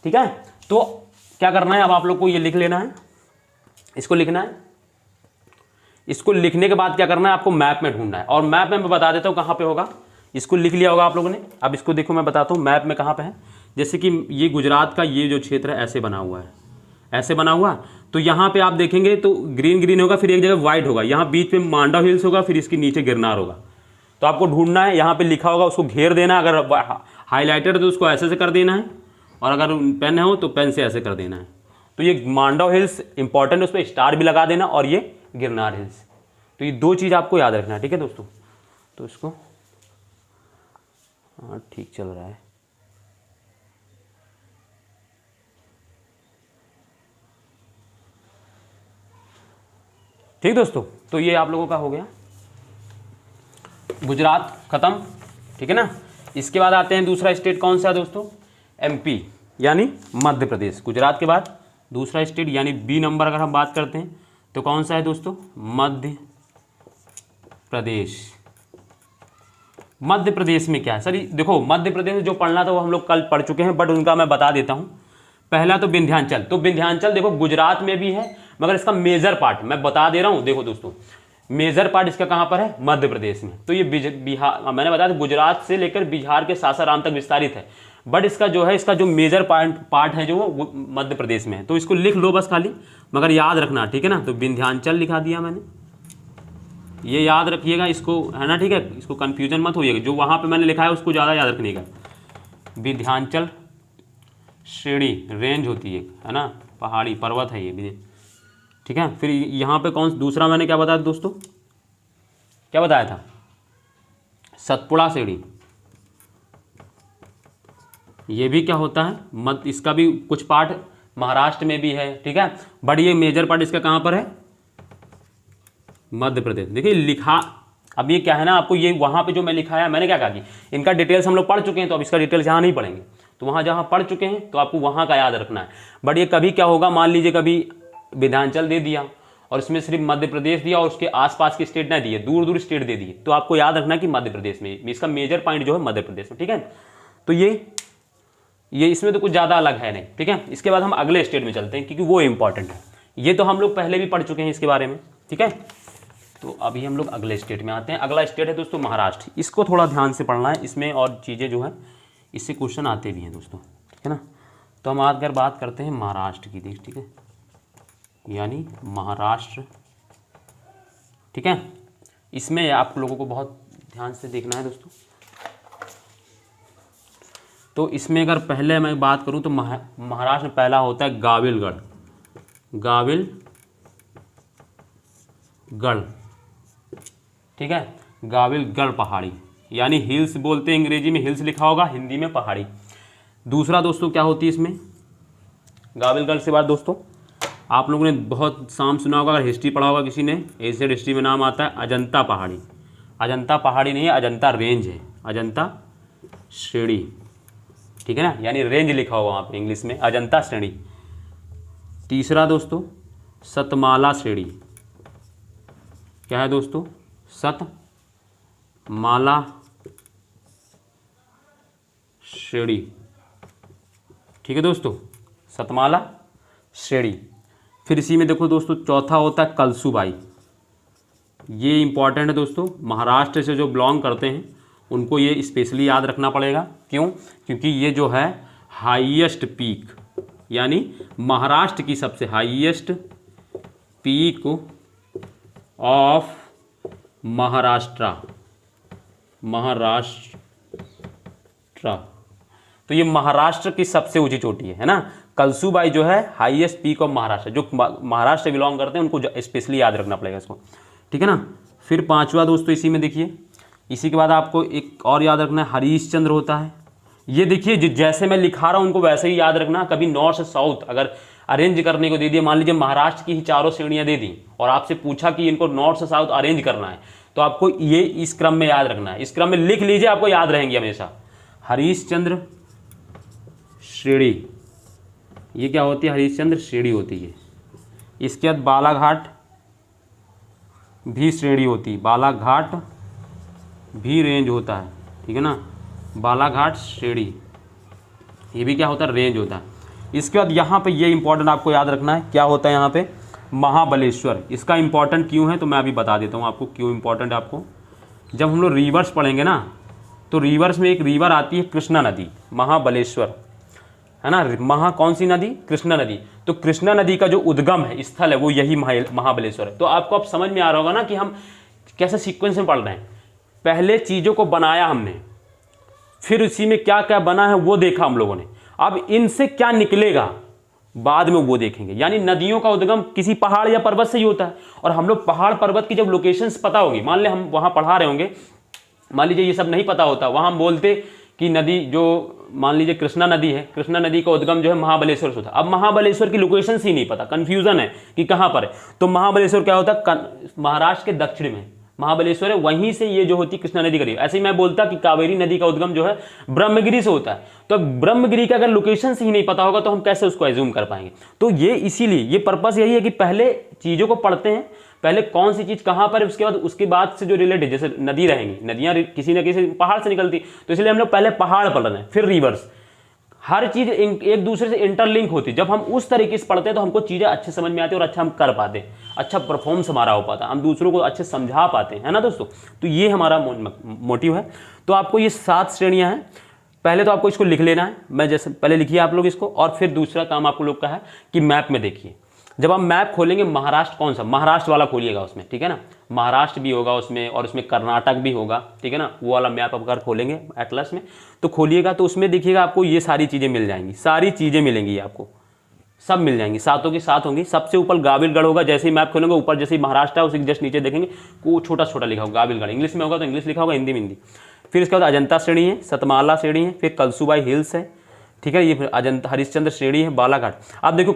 ठीक है। तो क्या करना है, अब आप लोग को ये लिख लेना है, इसको लिखना है। इसको लिखने के बाद क्या करना है, आपको मैप में ढूंढना है, और मैप में मैं बता देता हूँ कहाँ पे होगा। इसको लिख लिया होगा आप लोगों ने। अब इसको देखो मैं बताता हूँ मैप में कहाँ पे है। जैसे कि ये गुजरात का ये जो क्षेत्र है ऐसे बना हुआ है, ऐसे बना हुआ, तो यहाँ पे आप देखेंगे तो ग्रीन ग्रीन होगा, फिर एक जगह वाइट होगा, यहाँ बीच में मांडव हिल्स होगा, फिर इसके नीचे गिरनार होगा। तो आपको ढूंढना है, यहाँ पे लिखा होगा उसको घेर देना, अगर हाईलाइटेड है तो उसको ऐसे से कर देना है, और अगर पेन हो तो पेन से ऐसे कर देना है। तो ये मांडव हिल्स इंपॉर्टेंट है, उस पर स्टार भी लगा देना, और ये गिरनार हिल्स। तो ये 2 चीज़ आपको याद रखना है, ठीक है दोस्तों। तो इसको, हाँ ठीक चल रहा है, ठीक दोस्तों। तो ये आप लोगों का हो गया गुजरात खत्म, ठीक है ना। इसके बाद आते हैं दूसरा स्टेट, कौन सा है दोस्तों, एमपी यानी मध्य प्रदेश। गुजरात के बाद दूसरा स्टेट यानी बी नंबर अगर हम बात करते हैं तो कौन सा है दोस्तों, मध्य प्रदेश। मध्य प्रदेश में क्या है सर, देखो मध्य प्रदेश में जो पढ़ना था वो हम लोग कल पढ़ चुके हैं, बट उनका मैं बता देता हूँ। पहला तो विंध्याचल, तो विंध्याचल देखो गुजरात में भी है, मगर इसका मेजर पार्ट मैं बता दे रहा हूँ। देखो दोस्तों, मेजर पार्ट इसका कहाँ पर है, मध्य प्रदेश में। तो ये बिहार, मैंने बताया गुजरात से लेकर बिहार के सासाराम तक विस्तारित है, बट इसका जो है, इसका जो मेजर पार्ट है जो वो मध्य प्रदेश में है। तो इसको लिख लो बस खाली, मगर याद रखना, ठीक है ना। तो विंध्याचल लिखा दिया मैंने, ये याद रखिएगा इसको, है ना, ठीक है। इसको कन्फ्यूजन मत होइएगा, जो वहाँ पे मैंने लिखा है उसको ज़्यादा याद रखने का। विंध्याचल श्रेणी रेंज होती है ना, पहाड़ी पर्वत है ये, ठीक है। फिर यहाँ पे कौन दूसरा मैंने क्या बताया दोस्तों, क्या बताया था, सतपुड़ा श्रेणी। ये भी क्या होता है, इसका भी कुछ पार्ट महाराष्ट्र में भी है, ठीक है, बट ये मेजर पार्ट इसका कहाँ पर है, मध्य प्रदेश। देखिए लिखा, अब ये क्या है ना, आपको ये वहाँ पे जो मैं लिखा है, मैंने क्या कहा कि इनका डिटेल्स हम लोग पढ़ चुके हैं, तो अब इसका डिटेल्स यहाँ नहीं पढ़ेंगे। तो वहाँ जहाँ पढ़ चुके हैं तो आपको वहाँ का याद रखना है। बट ये कभी क्या होगा, मान लीजिए कभी विंध्याचल दे दिया और इसमें सिर्फ मध्य प्रदेश दिया और उसके आसपास के स्टेट नहीं दिए, दूर दूर स्टेट दे दिए, तो आपको याद रखना है कि मध्य प्रदेश में, इसका मेजर पॉइंट जो है मध्य प्रदेश में, ठीक है। तो ये इसमें तो कुछ ज़्यादा अलग है नहीं, ठीक है। इसके बाद हम अगले स्टेट में चलते हैं, क्योंकि वो इंपॉर्टेंट है। ये तो हम लोग पहले भी पढ़ चुके हैं इसके बारे में, ठीक है। तो अभी हम लोग अगले स्टेट में आते हैं। अगला स्टेट है दोस्तों महाराष्ट्र। इसको थोड़ा ध्यान से पढ़ना है, इसमें और चीज़ें जो है इससे क्वेश्चन आते भी हैं दोस्तों, ठीक है ना। तो हम अगर बात करते हैं महाराष्ट्र की, ठीक है, यानी महाराष्ट्र, ठीक है। इसमें आप लोगों को बहुत ध्यान से देखना है दोस्तों। तो इसमें अगर पहले मैं बात करूं तो महाराष्ट्र में पहला होता है गाविलगढ़, ठीक है, गाविलगढ़ पहाड़ी, यानी हिल्स बोलते हैं, अंग्रेजी में हिल्स लिखा होगा, हिंदी में पहाड़ी। दूसरा दोस्तों क्या होती है इसमें, गाविलगढ़ से बाद दोस्तों आप लोगों ने बहुत शाम सुना होगा, अगर हिस्ट्री पढ़ा होगा किसी ने, एशियन हिस्ट्री में नाम आता है अजंता पहाड़ी। अजंता पहाड़ी नहीं है, अजंता रेंज है, अजंता श्रेणी, ठीक है ना, यानी रेंज लिखा होगा वहाँ पे इंग्लिश में, अजंता श्रेणी। तीसरा दोस्तों सतमाला श्रेणी, क्या है दोस्तों, सतमाला श्रेणी, ठीक है दोस्तों, सतमाला श्रेणी। फिर इसी में देखो दोस्तों चौथा होता है कलसूबाई। ये इंपॉर्टेंट है दोस्तों, महाराष्ट्र से जो बिलोंग करते हैं उनको ये स्पेशली याद रखना पड़ेगा। क्यों? क्योंकि ये जो है हाईएस्ट पीक, यानी महाराष्ट्र की सबसे हाईएस्ट पीक ऑफ महाराष्ट्र, तो ये महाराष्ट्र की सबसे ऊंची चोटी है ना। कलसूबाई जो है हाईएस्ट पीक ऑफ महाराष्ट्र, जो महाराष्ट्र से बिलोंग करते हैं उनको स्पेशली याद रखना पड़ेगा इसको, ठीक है ना। फिर पांचवा दोस्तों इसी में देखिए, इसी के बाद आपको एक और याद रखना है, हरीशचंद्र होता है। ये देखिए जैसे मैं लिखा रहा हूँ उनको वैसे ही याद रखना। कभी नॉर्थ से साउथ अगर अरेंज करने को दे दिया, मान लीजिए महाराष्ट्र की ही चारों श्रेणियाँ दे दी और आपसे पूछा कि इनको नॉर्थ से साउथ अरेंज करना है, तो आपको ये इस क्रम में याद रखना है। इस क्रम में लिख लीजिए, आपको याद रहेंगे हमेशा। हरीशचंद्र श्रेणी, ये क्या होती है, हरीशचंद्र श्रेणी होती है। इसके बाद बालाघाट भी श्रेणी होती है, बालाघाट भी रेंज होता है, ठीक है ना, बालाघाट श्रेणी, ये भी क्या होता है, रेंज होता है। इसके बाद यहाँ पे ये इंपॉर्टेंट आपको याद रखना है, क्या होता है यहाँ पे, महाबलेश्वर। इसका इंपॉर्टेंट क्यों है तो मैं अभी बता देता हूँ आपको क्यों इंपॉर्टेंट है आपको। जब हम लोग रिवर्स पढ़ेंगे ना, तो रिवर्स में एक रिवर आती है कृष्णा नदी, महाबलेश्वर है ना, कौन सी नदी, कृष्णा नदी। तो कृष्णा नदी का जो उद्गम है, स्थल है, वो यही महाबलेश्वर है। तो आपको अब समझ में आ रहा होगा ना कि हम कैसे सीक्वेंस में पढ़ रहे हैं। पहले चीज़ों को बनाया हमने, फिर उसी में क्या क्या बना है वो देखा हम लोगों ने, अब इनसे क्या निकलेगा बाद में वो देखेंगे। यानी नदियों का उद्गम किसी पहाड़ या पर्वत से ही होता है, और हम लोग पहाड़ पर्वत की जब लोकेशंस पता होगी, मान ले हम वहाँ पढ़ा रहे होंगे, मान लीजिए ये सब नहीं पता होता, वहाँ हम बोलते कि नदी जो मान लीजिए कृष्णा नदी है, कृष्णा नदी का उद्गम जो है महाबलेश्वर से होता है। अब महाबलेश्वर की लोकेशंस ही नहीं पता, कन्फ्यूजन है कि कहाँ पर है। तो महाबलेश्वर क्या होता है, महाराष्ट्र के दक्षिण में महाबलेश्वर है, वहीं से ये जो होती है कृष्णा नदी करीब। ऐसे ही मैं बोलता कि कावेरी नदी का उद्गम जो है ब्रह्मगिरी से होता है। तो ब्रह्मगिरी का अगर लोकेशन ही नहीं पता होगा तो हम कैसे उसको एज्यूम कर पाएंगे। तो ये इसीलिए ये पर्पस यही है कि पहले चीज़ों को पढ़ते हैं, पहले कौन सी चीज़ कहाँ पर है, उसके बाद से जो रिलेटेड, जैसे नदी रहेंगी, नदियाँ किसी न किसी पहाड़ से निकलती, तो इसलिए हम लोग पहले पहाड़ पढ़ रहे हैं, फिर रिवर्स, हर चीज़ एक दूसरे से इंटरलिंक होती है। जब हम उस तरीके से पढ़ते हैं तो हमको चीज़ें अच्छे समझ में आती है और अच्छा हम कर पाते हैं, अच्छा परफॉर्मेंस हमारा हो पाता है, हम दूसरों को अच्छे समझा पाते हैं, है ना दोस्तों। तो ये हमारा मोटिव है। तो आपको ये 7 श्रेणियाँ हैं। पहले तो आपको इसको लिख लेना है, मैं जैसे पहले लिखिए आप लोग इसको, और फिर दूसरा काम आप लोग का है कि मैप में देखिए। जब आप मैप खोलेंगे, महाराष्ट्र कौन सा, महाराष्ट्र वाला खोलिएगा उसमें, ठीक है ना, महाराष्ट्र भी होगा उसमें और उसमें कर्नाटक भी होगा, ठीक है ना, वो वाला मैप आप अगर खोलेंगे एटलस में तो खोलिएगा, तो उसमें देखिएगा आपको ये सारी चीज़ें मिल जाएंगी, सारी चीज़ें मिलेंगी आपको, सब मिल जाएंगी, सातों की सात होंगी। सबसे ऊपर गाविलगढ़ होगा, जैसे ही मैप खोलेंगे ऊपर जैसे ही महाराष्ट्र है उसके जस्ट नीचे देखेंगे वो छोटा छोटा लिखा होगा गाविलगढ़, इंग्लिश में होगा तो इंग्लिश लिखा होगा, हिंदी में हिंदी। फिर इसके बाद अजंता श्रेणी है, सतमाला श्रेणी है, फिर कलसूबाई हिल्स है, ठीक है, ये फिर अजंता हरिश्चंद्र श्रेणी है, बालाघाट। अब देखो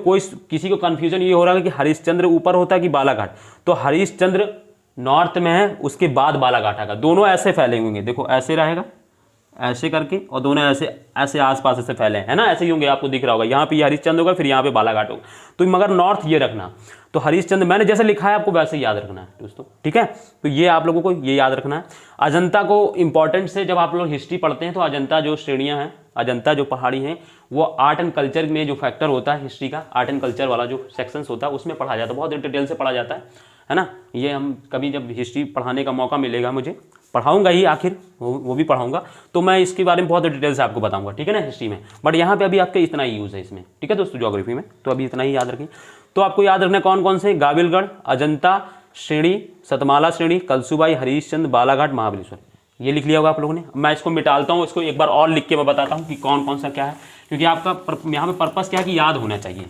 किसी को कन्फ्यूजन ये हो रहा है कि हरिश्चंद्र ऊपर होता है कि बालाघाट, तो हरिश्चंद्र नॉर्थ में है, उसके बाद बालाघाट आएगा, दोनों ऐसे फैले होंगे, देखो ऐसे रहेगा ऐसे करके, और दोनों ऐसे ऐसे आसपास ऐसे फैले हैं, है ना, ऐसे ही होंगे, आपको दिख रहा होगा, यहाँ पे ये हरिश्चंद्र होगा, फिर यहाँ पे बालाघाट होगा। तो मगर नॉर्थ ये रखना, तो हरिश्चंद्र मैंने जैसे लिखा है आपको वैसे ही याद रखना है दोस्तों, ठीक है। तो ये आप लोगों को ये याद रखना है। अजंता को इंपॉर्टेंट से जब आप लोग हिस्ट्री पढ़ते हैं तो अजंता जो श्रेणियाँ हैं, अजंता जो पहाड़ी हैं, वो आर्ट एंड कल्चर में जो फैक्टर होता है हिस्ट्री का, आर्ट एंड कल्चर वाला जो सेक्शंस होता है उसमें पढ़ा जाता है, बहुत डिटेल से पढ़ा जाता है ना। ये हम कभी जब हिस्ट्री पढ़ाने का मौका मिलेगा, मुझे पढ़ाऊंगा ही आखिर, वो भी पढ़ाऊंगा, तो मैं इसके बारे में बहुत डिटेल से आपको बताऊंगा, ठीक है ना, हिस्ट्री में। बट यहाँ पे अभी आपके इतना ही यूज़ है इसमें, ठीक है दोस्तों, ज्योग्राफी में तो अभी इतना ही याद रखें। तो आपको याद रखना कौन कौन से, गाविलगढ़, अजंता श्रेणी, सतमाला श्रेणी, कलसूबाई, हरिश्चंद्र, बालाघाट, महाबलेश्वर, ये लिख लिया होगा आप लोगों ने। मैं इसको मिटालता हूँ, इसको एक बार और लिख के मैं बताता हूँ कि कौन कौन सा क्या है, क्योंकि आपका यहाँ पे पर्पस क्या है कि याद होना चाहिए,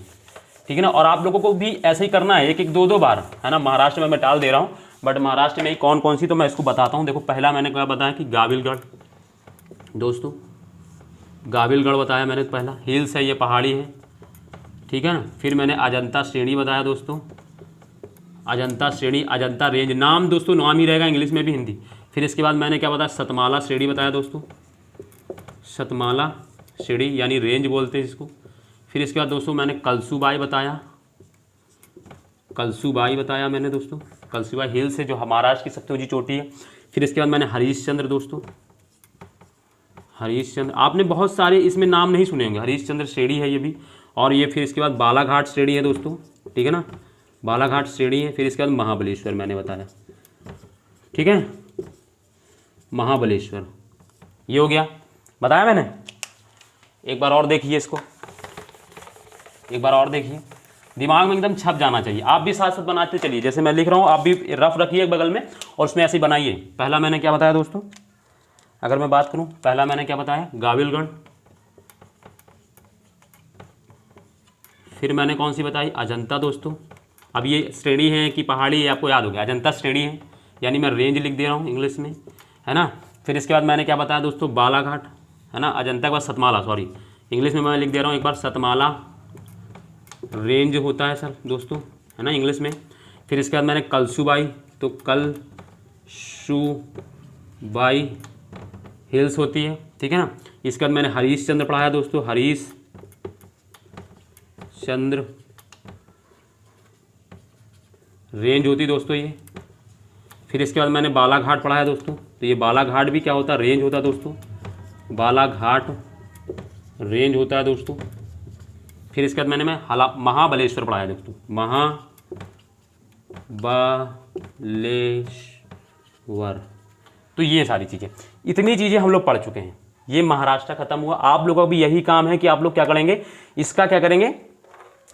ठीक है ना। और आप लोगों को भी ऐसे ही करना है, एक एक दो बार, है ना। महाराष्ट्र में मैं टाल दे रहा हूँ, बट महाराष्ट्र में ही कौन कौन सी, तो मैं इसको बताता हूँ। देखो पहला मैंने क्या बताया कि गाविलगढ़, दोस्तों गाविलगढ़ बताया मैंने, पहला हिल्स है, ये पहाड़ी है, ठीक है ना। फिर मैंने अजंता श्रेणी बताया दोस्तों, अजंता श्रेणी, अजंता रेंज, नाम दोस्तों नाम ही रहेगा इंग्लिश में भी हिंदी। फिर इसके बाद मैंने क्या बताया, सतमाला श्रेणी बताया दोस्तों, सतमाला श्रेणी यानी रेंज बोलते हैं इसको। फिर इसके बाद दोस्तों मैंने कलसूबाई बताया, कलसूबाई बताया मैंने दोस्तों, कलसूबाई हिल्स है जो महाराष्ट्र की सबसे ऊंची चोटी है। फिर इसके बाद मैंने हरीशचंद्र दोस्तों, हरीशचंद्र, आपने बहुत सारे इसमें नाम नहीं सुने होंगे, हरीशचंद्र श्रेणी है ये भी। और ये फिर इसके बाद बालाघाट श्रेणी है दोस्तों, ठीक है ना, बालाघाट श्रेणी है। फिर इसके बाद महाबलेश्वर मैंने बताया, ठीक है, महाबलेश्वर, ये हो गया, बताया मैंने। एक बार और देखिए इसको, एक बार और देखिए, दिमाग में एकदम छप जाना चाहिए। आप भी साथ साथ बनाते चलिए, जैसे मैं लिख रहा हूँ आप भी रफ रखिए बगल में और उसमें ऐसे ही बनाइए। पहला मैंने क्या बताया दोस्तों, अगर मैं बात करूँ, पहला मैंने क्या बताया, गाविलगढ़। फिर मैंने कौन सी बताई, अजंता दोस्तों। अब ये श्रेणी है कि पहाड़ी है आपको याद हो गया, अजंता श्रेणी है यानी मैं रेंज लिख दे रहा हूँ इंग्लिश में, है ना। फिर इसके बाद मैंने क्या बताया दोस्तों, बालाघाट, है ना, अजंता के बाद सतमाला, सॉरी इंग्लिश में मैं लिख दे रहा हूँ एक बार, सतमाला रेंज होता है सर दोस्तों, है ना इंग्लिश में। फिर इसके बाद मैंने कलसूबाई, तो कलसूबाई हिल्स होती है, ठीक है ना। इसके बाद मैंने हरीशचंद्र पढ़ाया दोस्तों, हरीशचंद्र रेंज होती दोस्तों ये। फिर इसके बाद मैंने बालाघाट पढ़ाया दोस्तों, तो ये बालाघाट भी क्या होता है, रेंज होता है दोस्तों, बालाघाट रेंज होता है दोस्तों। फिर इसके बाद मैंने महाबलेश्वर पढ़ाया दोस्तों, महाबलेश्वर। तो ये सारी चीज़ें, इतनी चीज़ें हम लोग पढ़ चुके हैं। ये महाराष्ट्र खत्म हुआ। आप लोगों का भी यही काम है कि आप लोग क्या करेंगे, इसका क्या करेंगे,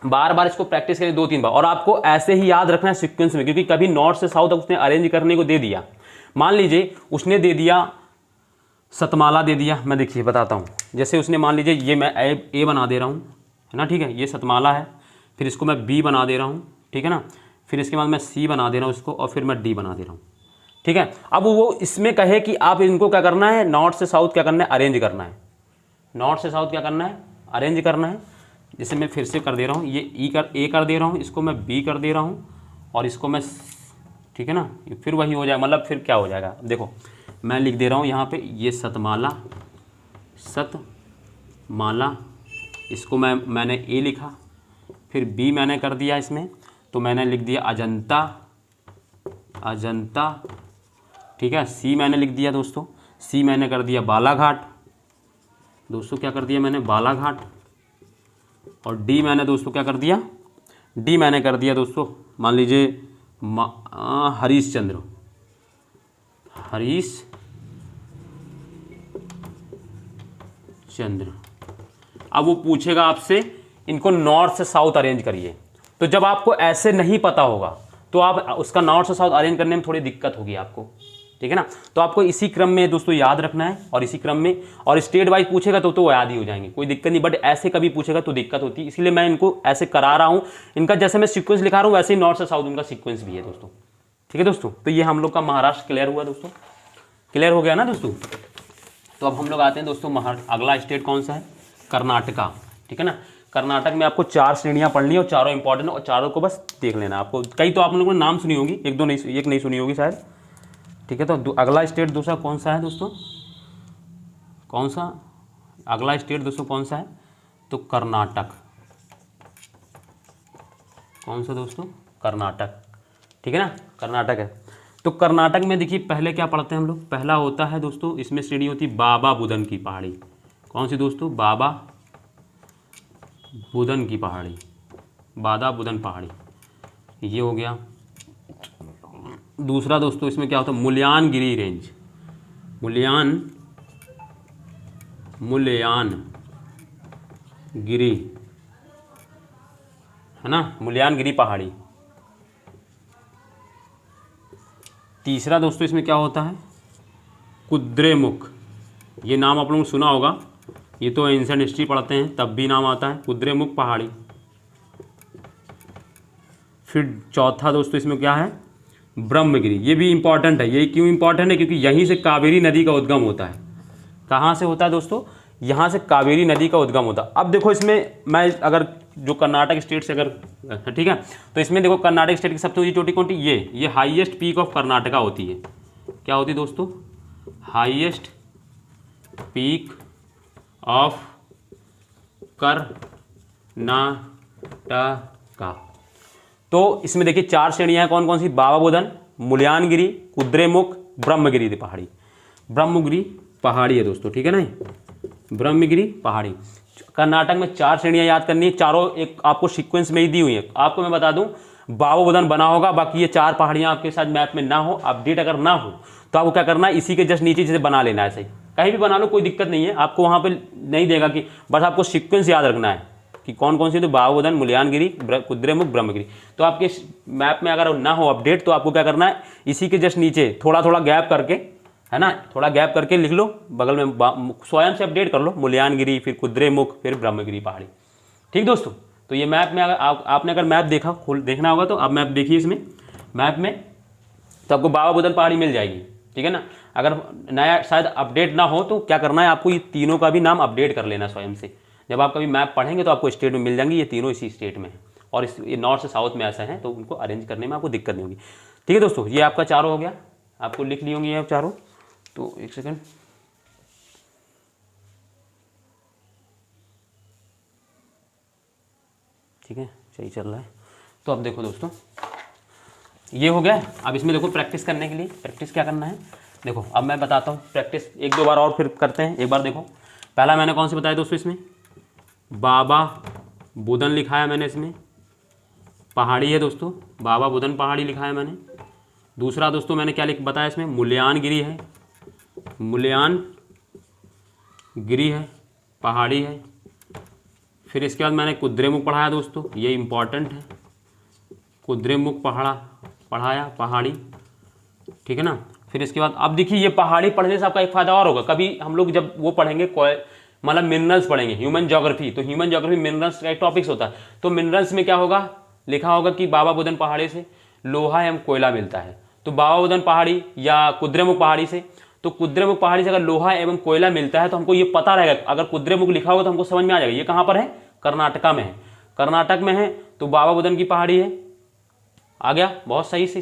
बार बार इसको प्रैक्टिस करें 2-3 बार। और आपको ऐसे ही याद रखना है सीक्वेंस में, क्योंकि कभी नॉर्थ से साउथ उसने अरेंज करने को दे दिया, मान लीजिए उसने दे दिया सतमाला दे दिया, मैं देखिए बताता हूँ। जैसे उसने मान लीजिए ये मैं ए बना दे रहा हूँ, है ना, ठीक है, ये सतमाला है। फिर इसको मैं बी बना दे रहा हूँ, ठीक है ना। फिर इसके बाद मैं सी बना दे रहा हूँ इसको, और फिर मैं डी बना दे रहा हूँ, ठीक है। अब वो इसमें कहे कि आप इनको क्या करना है, नॉर्थ से साउथ क्या करना है, अरेंज करना है। नॉर्थ से साउथ क्या करना है, अरेंज करना है। जैसे मैं फिर से कर दे रहा हूँ, ये ए कर दे रहा हूँ, इसको मैं बी कर दे रहा हूँ, और इसको मैं, ठीक है ना, फिर वही हो जाएगा। मतलब फिर क्या हो जाएगा, देखो मैं लिख दे रहा हूँ यहाँ पे, ये सतमाला, सतमाला, इसको मैंने ए लिखा, फिर बी मैंने कर दिया इसमें, तो मैंने लिख दिया अजंता, अजंता, ठीक है। सी मैंने लिख दिया दोस्तों, सी मैंने कर दिया बालाघाट दोस्तों, क्या कर दिया मैंने, बालाघाट। और डी मैंने दोस्तों क्या कर दिया, डी मैंने कर दिया दोस्तों, मान लीजिए हरीशचंद्र, हरीशचंद्र। अब वो पूछेगा आपसे इनको नॉर्थ से साउथ अरेंज करिए, तो जब आपको ऐसे नहीं पता होगा तो आप उसका नॉर्थ से साउथ अरेंज करने में थोड़ी दिक्कत होगी आपको, ठीक है ना। तो आपको इसी क्रम में दोस्तों याद रखना है, और इसी क्रम में, और स्टेट वाइज पूछेगा तो वो याद ही हो जाएंगे, कोई दिक्कत नहीं। बट ऐसे कभी पूछेगा तो दिक्कत होती है, इसलिए मैं इनको ऐसे करा रहा हूँ। इनका जैसे मैं सीक्वेंस लिखा रहा हूँ वैसे ही नॉर्थ से साउथ उनका सीक्वेंस भी है दोस्तों, ठीक है दोस्तों। तो ये हम लोग का महाराष्ट्र क्लियर हुआ दोस्तों, क्लियर हो गया ना दोस्तों। तो अब हम लोग आते हैं दोस्तों अगला स्टेट कौन सा है, कर्नाटका, ठीक है ना। कर्नाटक में आपको 4 श्रेणियां पढ़नी है और चारों इंपॉर्टेंट है, और चारों को बस देख लेना आपको। कई तो आप लोगों ने नाम सुनी होगी, एक नहीं सुनी होगी शायद, ठीक है। तो अगला स्टेट दूसरा कौन सा है दोस्तों, कौन सा अगला स्टेट दोस्तों कौन सा है, तो कर्नाटक। कौन सा दोस्तों, कर्नाटक, ठीक है ना, कर्नाटक है। तो कर्नाटक में देखिए पहले क्या पढ़ते हैं हम लोग, पहला होता है दोस्तों, इसमें श्रेणी होती है बाबा बुदन की पहाड़ी। कौन सी दोस्तों, बाबा बुदन की पहाड़ी, बाबा बुदन पहाड़ी, ये हो गया। दूसरा दोस्तों इसमें क्या होता है, मुल्यानगिरी रेंज, मुल्यानगिरी, है ना, मुल्यानगिरी पहाड़ी। तीसरा दोस्तों इसमें क्या होता है, कुद्रेमुख। ये नाम आप लोगों ने सुना होगा, ये तो एंशिएंट हिस्ट्री पढ़ते हैं तब भी नाम आता है, कुद्रेमुख पहाड़ी। फिर चौथा दोस्तों इसमें क्या है, ब्रह्मगिरी। ये भी इंपॉर्टेंट है। ये क्यों इंपॉर्टेंट है, क्योंकि यहीं से कावेरी नदी का उद्गम होता है। कहाँ से होता है दोस्तों, यहाँ से कावेरी नदी का उद्गम होता है। अब देखो इसमें मैं अगर जो कर्नाटक स्टेट से अगर, ठीक है, तो इसमें देखो कर्नाटक स्टेट की सबसे ऊंची चोटी कौन सी, ये हाईएस्ट पीक ऑफ कर्नाटका होती है। क्या होती है दोस्तों? Highest peak of Karnataka. तो इसमें देखिए 4 श्रेणियां हैं, कौन कौन सी? बाबा बुदन, मुल्यानगिरी, कुद्रेमुख, ब्रह्मगिरी पहाड़ी। ब्रह्मगिरी पहाड़ी है दोस्तों, ठीक है ना, ब्रह्मगिरी पहाड़ी। कर्नाटक में 4 श्रेणियां याद करनी है, चारों एक आपको सीक्वेंस में ही दी हुई है। आपको मैं बता दूं, बाबा बुदन बना होगा, बाकी ये 4 पहाड़ियां आपके साथ मैप में ना हो, अपडेट अगर ना हो, तो आपको क्या करना है, इसी के जस्ट नीचे जैसे बना लेना है। सही, कहीं भी बना लो, कोई दिक्कत नहीं है, आपको वहां पे नहीं देगा कि, बस आपको सीक्वेंस याद रखना है कि कौन कौन सी, तो बाबा बुदन, मुल्यानगिरी, कुद्रेमुख, ब्रह्मगिरी। तो आपके मैप में अगर ना हो अपडेट, तो आपको क्या करना है, इसी के जस्ट नीचे थोड़ा थोड़ा गैप करके, है ना, थोड़ा गैप करके लिख लो, बगल में स्वयं से अपडेट कर लो, मुल्यानगिरी, फिर कुद्रेमुख, फिर ब्रह्मगिरी पहाड़ी। ठीक दोस्तों, तो ये मैप में अगर आपने अगर मैप देखा, देखना होगा, तो आप मैप देखिए इसमें मैप में, तो आपको बाबा बुदन पहाड़ी मिल जाएगी, ठीक है ना। अगर नया शायद अपडेट ना हो, तो क्या करना है आपको, ये तीनों का भी नाम अपडेट कर लेना स्वयं से। जब आप कभी मैप पढ़ेंगे तो आपको स्टेट में मिल जाएंगी, ये तीनों इसी स्टेट में है, और ये नॉर्थ से साउथ में ऐसा है, तो उनको अरेंज करने में आपको दिक्कत नहीं होगी। ठीक है दोस्तों, ये आपका चारों हो गया, आपको लिख ली होंगी ये चारों। तो एक सेकंड, ठीक है, सही चल रहा है। तो अब देखो दोस्तों, ये हो गया। अब इसमें देखो प्रैक्टिस करने के लिए, प्रैक्टिस क्या करना है, देखो अब मैं बताता हूँ प्रैक्टिस 1-2 बार और फिर करते हैं। एक बार देखो, पहला मैंने कौन से बताया दोस्तों, इसमें बाबा बुदन लिखा है मैंने, इसमें पहाड़ी है दोस्तों, बाबा बुदन पहाड़ी लिखा है मैंने। दूसरा दोस्तों मैंने क्या बताया, इसमें मुल्यानगिरी है, मुल्यानगिरी है, पहाड़ी है। फिर इसके बाद मैंने कुद्रेमुख पढ़ाया दोस्तों, ये इंपॉर्टेंट है, कुद्रेमुख पढ़ाया पहाड़ी, ठीक है ना। फिर इसके बाद अब देखिए, ये पहाड़ी पढ़ने से आपका एक फ़ायदा और होगा, कभी हम लोग जब वो पढ़ेंगे, मतलब मिनरल्स पढ़ेंगे, ह्यूमन ज्योग्राफी, तो ह्यूमन ज्योग्राफी मिनरल्स का एक टॉपिक्स होता है। तो मिनरल्स में क्या होगा, लिखा होगा कि बाबा बुदन पहाड़ी से लोहा एवं कोयला मिलता है। तो बाबा बुदन पहाड़ी या कुद्रेमुख पहाड़ी से, तो कुद्रेमुख पहाड़ी से अगर लोहा एवं कोयला मिलता है, तो हमको ये पता रहेगा, अगर कुद्रेमुख लिखा होगा तो हमको समझ में आ जाएगा ये कहाँ पर है, कर्नाटका में है, कर्नाटक में है, तो बाबा बुदन की पहाड़ी है। आ गया, बहुत सही से।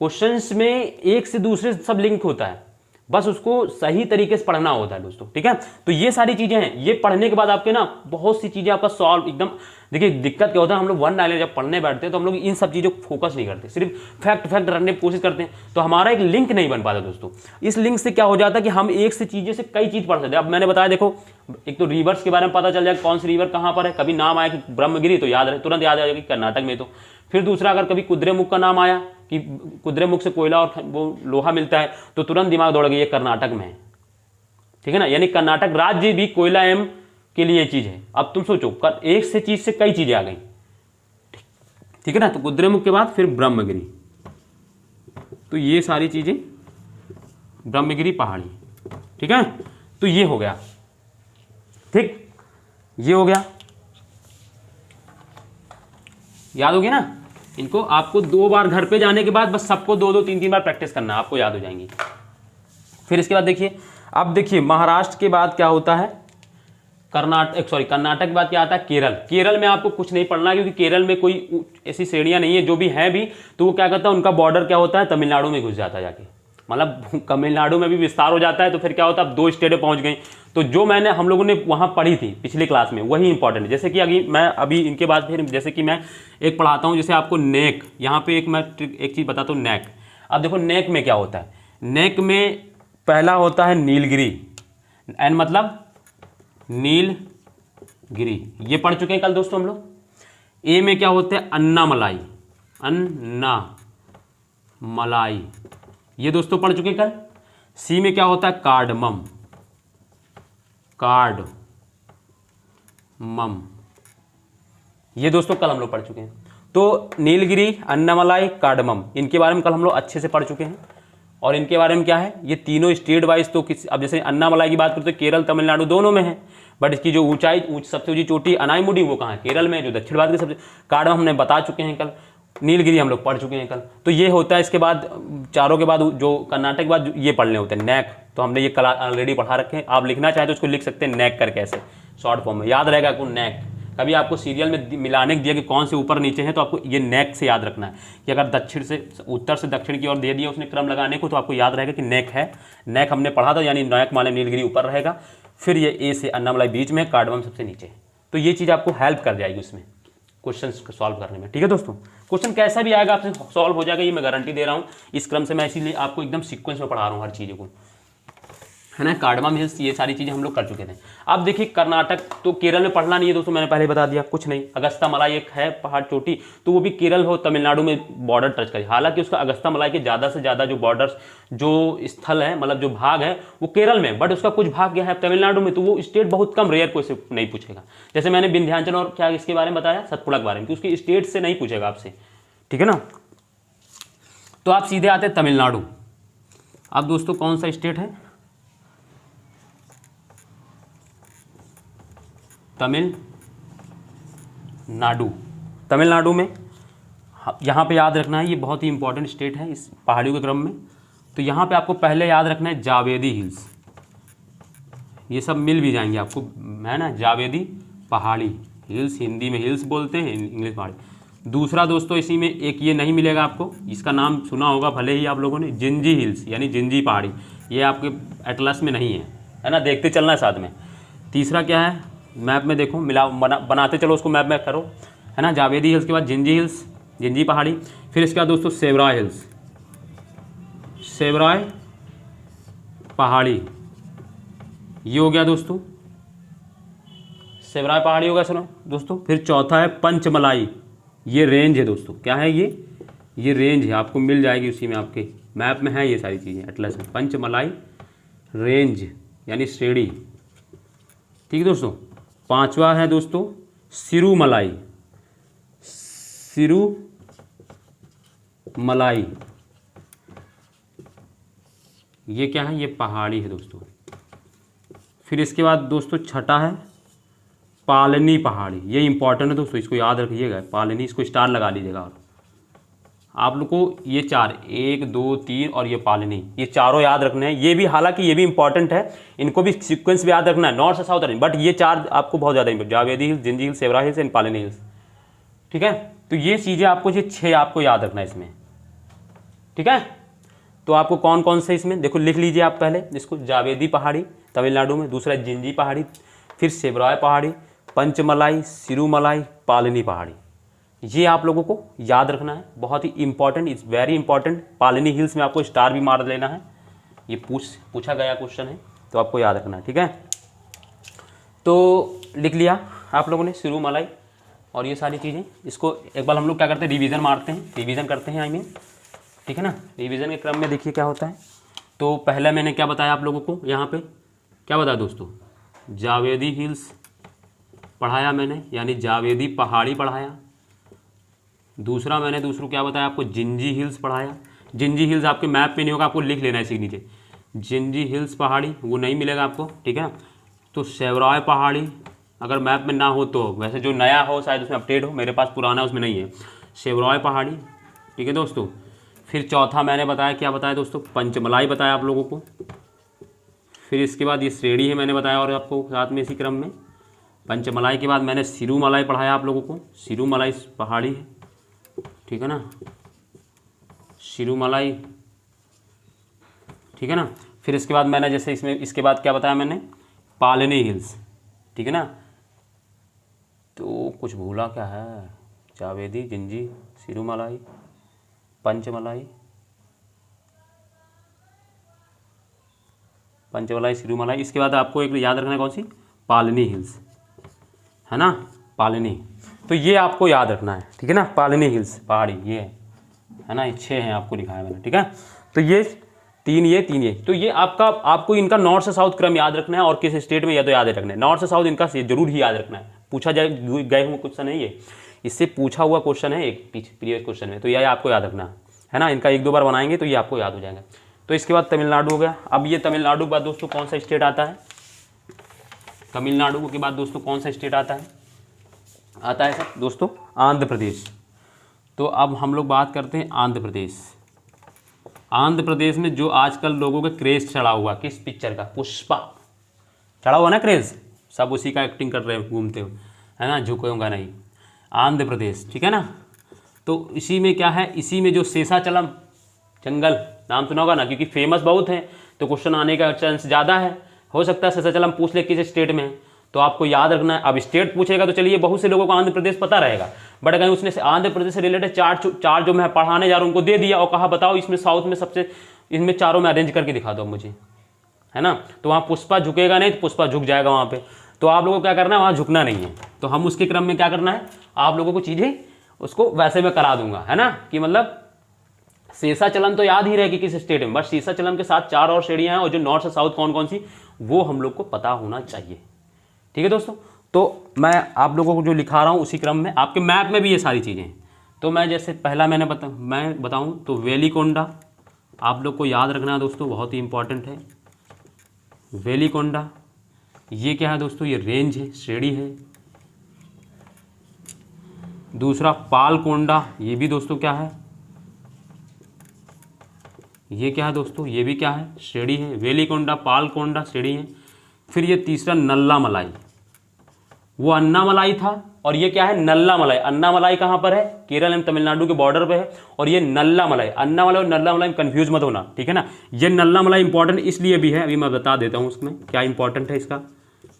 क्वेश्चंस में एक से दूसरे सब लिंक होता है, बस उसको सही तरीके से पढ़ना होता है दोस्तों, ठीक है। तो ये सारी चीजें हैं, ये पढ़ने के बाद आपके ना बहुत सी चीजें आपका सॉल्व एकदम। देखिए दिक्कत क्या होता है, हम लोग वन लाइनर जब पढ़ने बैठते हैं तो हम लोग इन सब चीज़ों को फोकस नहीं करते, सिर्फ फैक्ट रखने की कोशिश करते हैं, तो हमारा एक लिंक नहीं बन पाता दोस्तों। इस लिंक से क्या हो जाता है कि हम एक से चीज़ें से कई चीज़ पढ़ सकते हैं। अब मैंने बताया, देखो एक तो रिवर्स के बारे में पता चल जाए, कौन सी रिवर कहाँ पर है, कभी नाम आया कि ब्रह्मगिरी तो याद रहे, तुरंत याद आ जाएगा कि कर्नाटक में। तो फिर दूसरा, अगर कभी कुद्रेमुख का नाम आया कि कुद्रेमुख से कोयला और वो लोहा मिलता है, तो तुरंत दिमाग दौड़ गया ये कर्नाटक में है, ठीक है ना। यानी कर्नाटक राज्य भी कोयला एवं के लिए चीज है। अब तुम सोचो, एक से चीज से कई चीजें आ गई, ठीक है ना। तो कुद्रेमुख के बाद फिर ब्रह्मगिरी, तो ये सारी चीजें ब्रह्मगिरी पहाड़ी, ठीक है। तो ये हो गया, ठीक, ये हो गया, याद हो गया ना। इनको आपको 2 बार घर पे जाने के बाद बस सबको 2-2, 3-3 बार प्रैक्टिस करना है, आपको याद हो जाएंगी। फिर इसके बाद देखिए, अब देखिए महाराष्ट्र के बाद क्या होता है, कर्नाटक के बाद क्या आता है, केरल। केरल में आपको कुछ नहीं पढ़ना, क्योंकि केरल में कोई ऐसी श्रेणियां नहीं है, जो भी है भी तो वो क्या करता है, उनका बॉर्डर क्या होता है, तमिलनाडु में घुस जाता है जाके, मतलब तमिलनाडु में भी विस्तार हो जाता है। तो फिर क्या होता है, अब 2 स्टेटें पहुंच गई। तो जो मैंने हम लोगों ने वहाँ पढ़ी थी पिछली क्लास में, वही इंपॉर्टेंट है। जैसे कि अभी इनके बाद फिर जैसे कि मैं एक पढ़ाता हूँ, जैसे आपको नेक, यहाँ पे मैं एक चीज़ बताता हूँ, नेक। अब देखो नेक में क्या होता है, नेक में पहला होता है नीलगिरी, एन मतलब नीलगिरी, ये पढ़ चुके हैं कल दोस्तों हम लोग। ए में क्या होता है, अन्नामलाई, अन्नामलाई, ये दोस्तों पढ़ चुके हैं कल। सी में क्या होता है, कार्डमम, कार्डमम, ये दोस्तों कल हम लोग पढ़ चुके हैं। तो नीलगिरी, अन्नामलाई, कार्डमम, इनके बारे में कल हम लोग अच्छे से पढ़ चुके हैं। और इनके बारे में क्या है, ये तीनों स्टेट वाइज, तो अब जैसे अन्नामलाई की बात करते हैं, केरल तमिलनाडु दोनों में है, बट इसकी जो ऊंचाई सबसे ऊंची चोटी अनाईमुडी वो कहाँ है, केरल में, जो दक्षिण भारत की सबसे। कार्डमम हमने बता चुके हैं कल, नीलगिरी हम लोग पढ़ चुके हैं कल। तो ये होता है, इसके बाद चारों के बाद जो कर्नाटक के बाद ये पढ़ने होते हैं, नेक, तो हमने ये कल ऑलरेडी पढ़ा रखे हैं। आप लिखना चाहे तो उसको लिख सकते हैं नेक करके, ऐसे शॉर्ट फॉर्म में याद रहेगा आपको, नेक। कभी आपको सीरियल में मिलाने दिया कि कौन से ऊपर नीचे हैं, तो आपको ये नेक से याद रखना है कि अगर दक्षिण से उत्तर से दक्षिण की ओर दे दिया उसने क्रम लगाने को, तो आपको याद रहेगा कि नेक है। नेक हमने पढ़ा था, यानी नायक मालय नीलगिरी ऊपर रहेगा, फिर ये ए से अन्नामलाई बीच में, कार्डमम सबसे नीचे। तो ये चीज़ आपको हेल्प कर जाएगी उसमें क्वेश्चन सॉल्व करने में। ठीक है दोस्तों, क्वेश्चन कैसा भी आएगा आपसे सॉल्व हो जाएगा, ये मैं गारंटी दे रहा हूँ। इस क्रम से मैं इसीलिए आपको एकदम सीक्वेंस में पढ़ा रहा हूँ हर चीज़ों को, है ना। कार्डमम हिल्स, ये सारी चीज़ें हम लोग कर चुके थे। अब देखिए कर्नाटक तो केरल में पढ़ना नहीं है दोस्तों, मैंने पहले बता दिया, कुछ नहीं। अगस्त्यामलाई एक है पहाड़ चोटी, तो वो भी केरल हो तमिलनाडु में बॉर्डर टच करे। हालांकि उसका अगस्त्यामलाई के ज़्यादा से ज़्यादा जो बॉर्डर्स जो स्थल है, मतलब जो भाग है वो केरल में, बट उसका कुछ भाग क्या है तमिलनाडु में, तो वो स्टेट बहुत कम, रेयर कोई से नहीं पूछेगा। जैसे मैंने विंध्याचल और क्या इसके बारे में बताया, सतपुड़ा के बारे में, कि उसकी स्टेट से नहीं पूछेगा आपसे। ठीक है ना। तो आप सीधे आते हैं तमिलनाडु। अब दोस्तों कौन सा स्टेट है, तमिलनाडु। तमिलनाडु में यहाँ पे याद रखना है, ये बहुत ही इंपॉर्टेंट स्टेट है इस पहाड़ियों के क्रम में। तो यहाँ पे आपको पहले याद रखना है जावेदी हिल्स, ये सब मिल भी जाएंगे आपको, है ना। जावेदी पहाड़ी हिल्स, हिंदी में हिल्स बोलते हैं, इंग्लिश पहाड़ी। दूसरा दोस्तों इसी में एक ये नहीं मिलेगा आपको, इसका नाम सुना होगा भले ही आप लोगों ने, जिंजी हिल्स यानी जिंजी पहाड़ी। ये आपके एटलस में नहीं है ना, देखते चलना है साथ में। तीसरा क्या है, मैप में देखो, बनाते चलो उसको, मैप में करो, है ना। जावेदी हिल्स के बाद जिंजी हिल्स, जिंजी पहाड़ी। फिर इसके बाद दोस्तों सेवराय हिल्स, सेवराय पहाड़ी, ये हो गया दोस्तों, सेवराय पहाड़ी हो गया सुनो दोस्तों। फिर चौथा है पंचमलाई, ये रेंज है दोस्तों, क्या है ये रेंज है, आपको मिल जाएगी उसी में, आपके मैप में है ये सारी चीज़ें एटलस में। पंचमलाई रेंज यानी श्रेणी। ठीक है दोस्तों। पांचवा है दोस्तों सिरुमलाई, सिरुमलाई, ये क्या है, ये पहाड़ी है दोस्तों। फिर इसके बाद दोस्तों छठा है पालनी पहाड़ी, ये इंपॉर्टेंट है दोस्तों, इसको याद रखिएगा, पालनी, इसको स्टार लगा लीजिएगा आप लोग को। ये चार, 1 2 3 और ये पालनी, ये चारों याद रखने हैं। ये भी हालांकि ये भी इंपॉर्टेंट है, इनको भी सीक्वेंस भी याद रखना है, नॉर्थ से साउथ नहीं, बट ये चार आपको बहुत ज़्यादा important, Javadi hills, Gingee hills, Shevaroy hills and Palani hills. ठीक है, तो ये चीज़ें आपको, ये 6 आपको याद रखना है इसमें। ठीक है, तो आपको कौन कौन से इसमें देखो लिख लीजिए आप पहले इसको, जावेदी पहाड़ी तमिलनाडु में, दूसरा जिंजी पहाड़ी, फिर सेवराय पहाड़ी, पंचमलाई, सिरुमलाई, पालनी पहाड़ी, ये आप लोगों को याद रखना है, बहुत ही important, it's very important. Palani hills में आपको स्टार भी मार लेना है, ये पूछा गया क्वेश्चन है, तो आपको याद रखना है। ठीक है, तो लिख लिया आप लोगों ने सिरुमलाई और ये सारी चीज़ें। इसको एक बार हम लोग क्या करते हैं, रिवीजन मारते हैं, रिवीजन करते हैं आई मीन। ठीक है ना, रिवीजन के क्रम में देखिए क्या होता है। तो पहले मैंने क्या बताया आप लोगों को, यहाँ पे क्या बताया दोस्तों, जावेदी हिल्स पढ़ाया मैंने, यानी जावेदी पहाड़ी पढ़ाया। दूसरा मैंने क्या बताया आपको, जिंजी हिल्स पढ़ाया। जिंजी हिल्स आपके मैप में नहीं होगा, आपको लिख लेना है इसी नीचे, जिंजी हिल्स पहाड़ी, वो नहीं मिलेगा आपको। ठीक है, तो सेवराय पहाड़ी अगर मैप में ना हो तो, वैसे जो नया हो शायद उसमें अपडेट हो, मेरे पास पुराना उसमें नहीं है, सेवराय पहाड़ी। ठीक है दोस्तों, फिर चौथा मैंने बताया, क्या बताया दोस्तों, पंचमलाई बताया आप लोगों को। फिर इसके बाद ये श्रेणी है मैंने बताया, और आपको साथ में इसी क्रम में पंचमलाई के बाद मैंने सिरुमलाई पढ़ाया आप लोगों को, सिरुमलाई पहाड़ी है। ठीक है ना, सिरुमलाई, ठीक है ना। फिर इसके बाद मैंने जैसे इसमें इसके बाद क्या बताया मैंने, पालनी हिल्स। ठीक है ना, तो कुछ भूला क्या है, जावेदी, जिंजी, सिरुमलाई, पंचमलाई, सिरुमलाई। इसके बाद आपको एक याद रखना है कौन सी, पालनी हिल्स, है ना, पालनी। तो ये आपको याद रखना है। ठीक है ना, पालनी हिल्स पहाड़ी ये है ना, ये 6 हैं आपको लिखाया मैंने। ठीक है, तो ये 3 ये 3 ये, तो ये आपको इनका नॉर्थ से साउथ क्रम याद रखना है, और किस स्टेट में या तो याद रखना है, नॉर्थ से साउथ इनका जरूर ही याद रखना है। पूछा जाए गए हुए क्वेश्चन है ये, इससे पूछा हुआ क्वेश्चन है एक प्रीवियस क्वेश्चन में, तो यह आपको याद रखना है ना। इनका 1-2 बार बनाएंगे तो ये आपको याद हो जाएगा। तो इसके बाद तमिलनाडु हो गया। अब ये तमिलनाडु के बाद दोस्तों कौन सा स्टेट आता है, तमिलनाडु के बाद दोस्तों कौन सा स्टेट आता है सर दोस्तों, आंध्र प्रदेश। तो अब हम लोग बात करते हैं आंध्र प्रदेश। आंध्र प्रदेश में जो आजकल लोगों का क्रेज चढ़ा हुआ, किस पिक्चर का, पुष्पा चढ़ा हुआ ना क्रेज, सब उसी का एक्टिंग कर रहे हैं घूमते हुए, है ना, झुकेगा नहीं। आंध्र प्रदेश, ठीक है ना। तो इसी में क्या है, इसी में जो शेषाचलम जंगल नाम सुना होगा ना, क्योंकि फेमस बहुत है तो क्वेश्चन आने का चांस ज़्यादा है। हो सकता है शेषाचलम पूछ ले किस स्टेट में है, तो आपको याद रखना है। अब स्टेट पूछेगा तो चलिए बहुत से लोगों को आंध्र प्रदेश पता रहेगा, बट अगर उसने आंध्र प्रदेश से रिलेटेड चार जो मैं पढ़ाने जा रहा हूँ उनको दे दिया और कहा बताओ इसमें साउथ में सबसे, इनमें चारों में अरेंज करके दिखा दो मुझे, है ना, तो वहाँ पुष्पा झुकेगा नहीं, तो पुष्पा झुक जाएगा वहाँ पे। तो आप लोगों को क्या करना है, वहाँ झुकना नहीं है। तो हम उसके क्रम में क्या करना है, आप लोगों को चीज़ें उसको वैसे मैं करा दूंगा, है ना, कि मतलब शेषाचलम तो याद ही रहेगी किस स्टेट में, बस शेषाचलम के साथ 4 और श्रेणियाँ हैं और जो नॉर्थ से साउथ कौन कौन सी वो हम लोग को पता होना चाहिए। ठीक है दोस्तों, तो मैं आप लोगों को जो लिखा रहा हूँ उसी क्रम में, आपके मैप में भी ये सारी चीज़ें हैं। तो मैं जैसे पहला मैं बताऊँ तो वेलिकोंडा आप लोग को याद रखना है दोस्तों, बहुत ही इंपॉर्टेंट है। वेलिकोंडा ये क्या है दोस्तों, ये रेंज है, श्रेणी है। दूसरा पालकोंडा, ये भी दोस्तों क्या है, ये क्या है दोस्तों, ये भी क्या है, श्रेणी है। वेलिकोंडा पालकोंडा श्रेणी है। फिर ये तीसरा नल्ला मलाई, वो अन्नामलाई था और ये क्या है, नल्ला मलाई। अन्नामलाई कहाँ पर है, केरल एवं तमिलनाडु के बॉर्डर पे है, और ये नल्ला मलाई। अन्नामलाई और नल्ला मलाई में कंफ्यूज मत होना, ठीक है ना। ये नल्ला मलाई इंपॉर्टेंट इसलिए भी है, अभी मैं बता देता हूँ उसमें क्या इंपॉर्टेंट है इसका।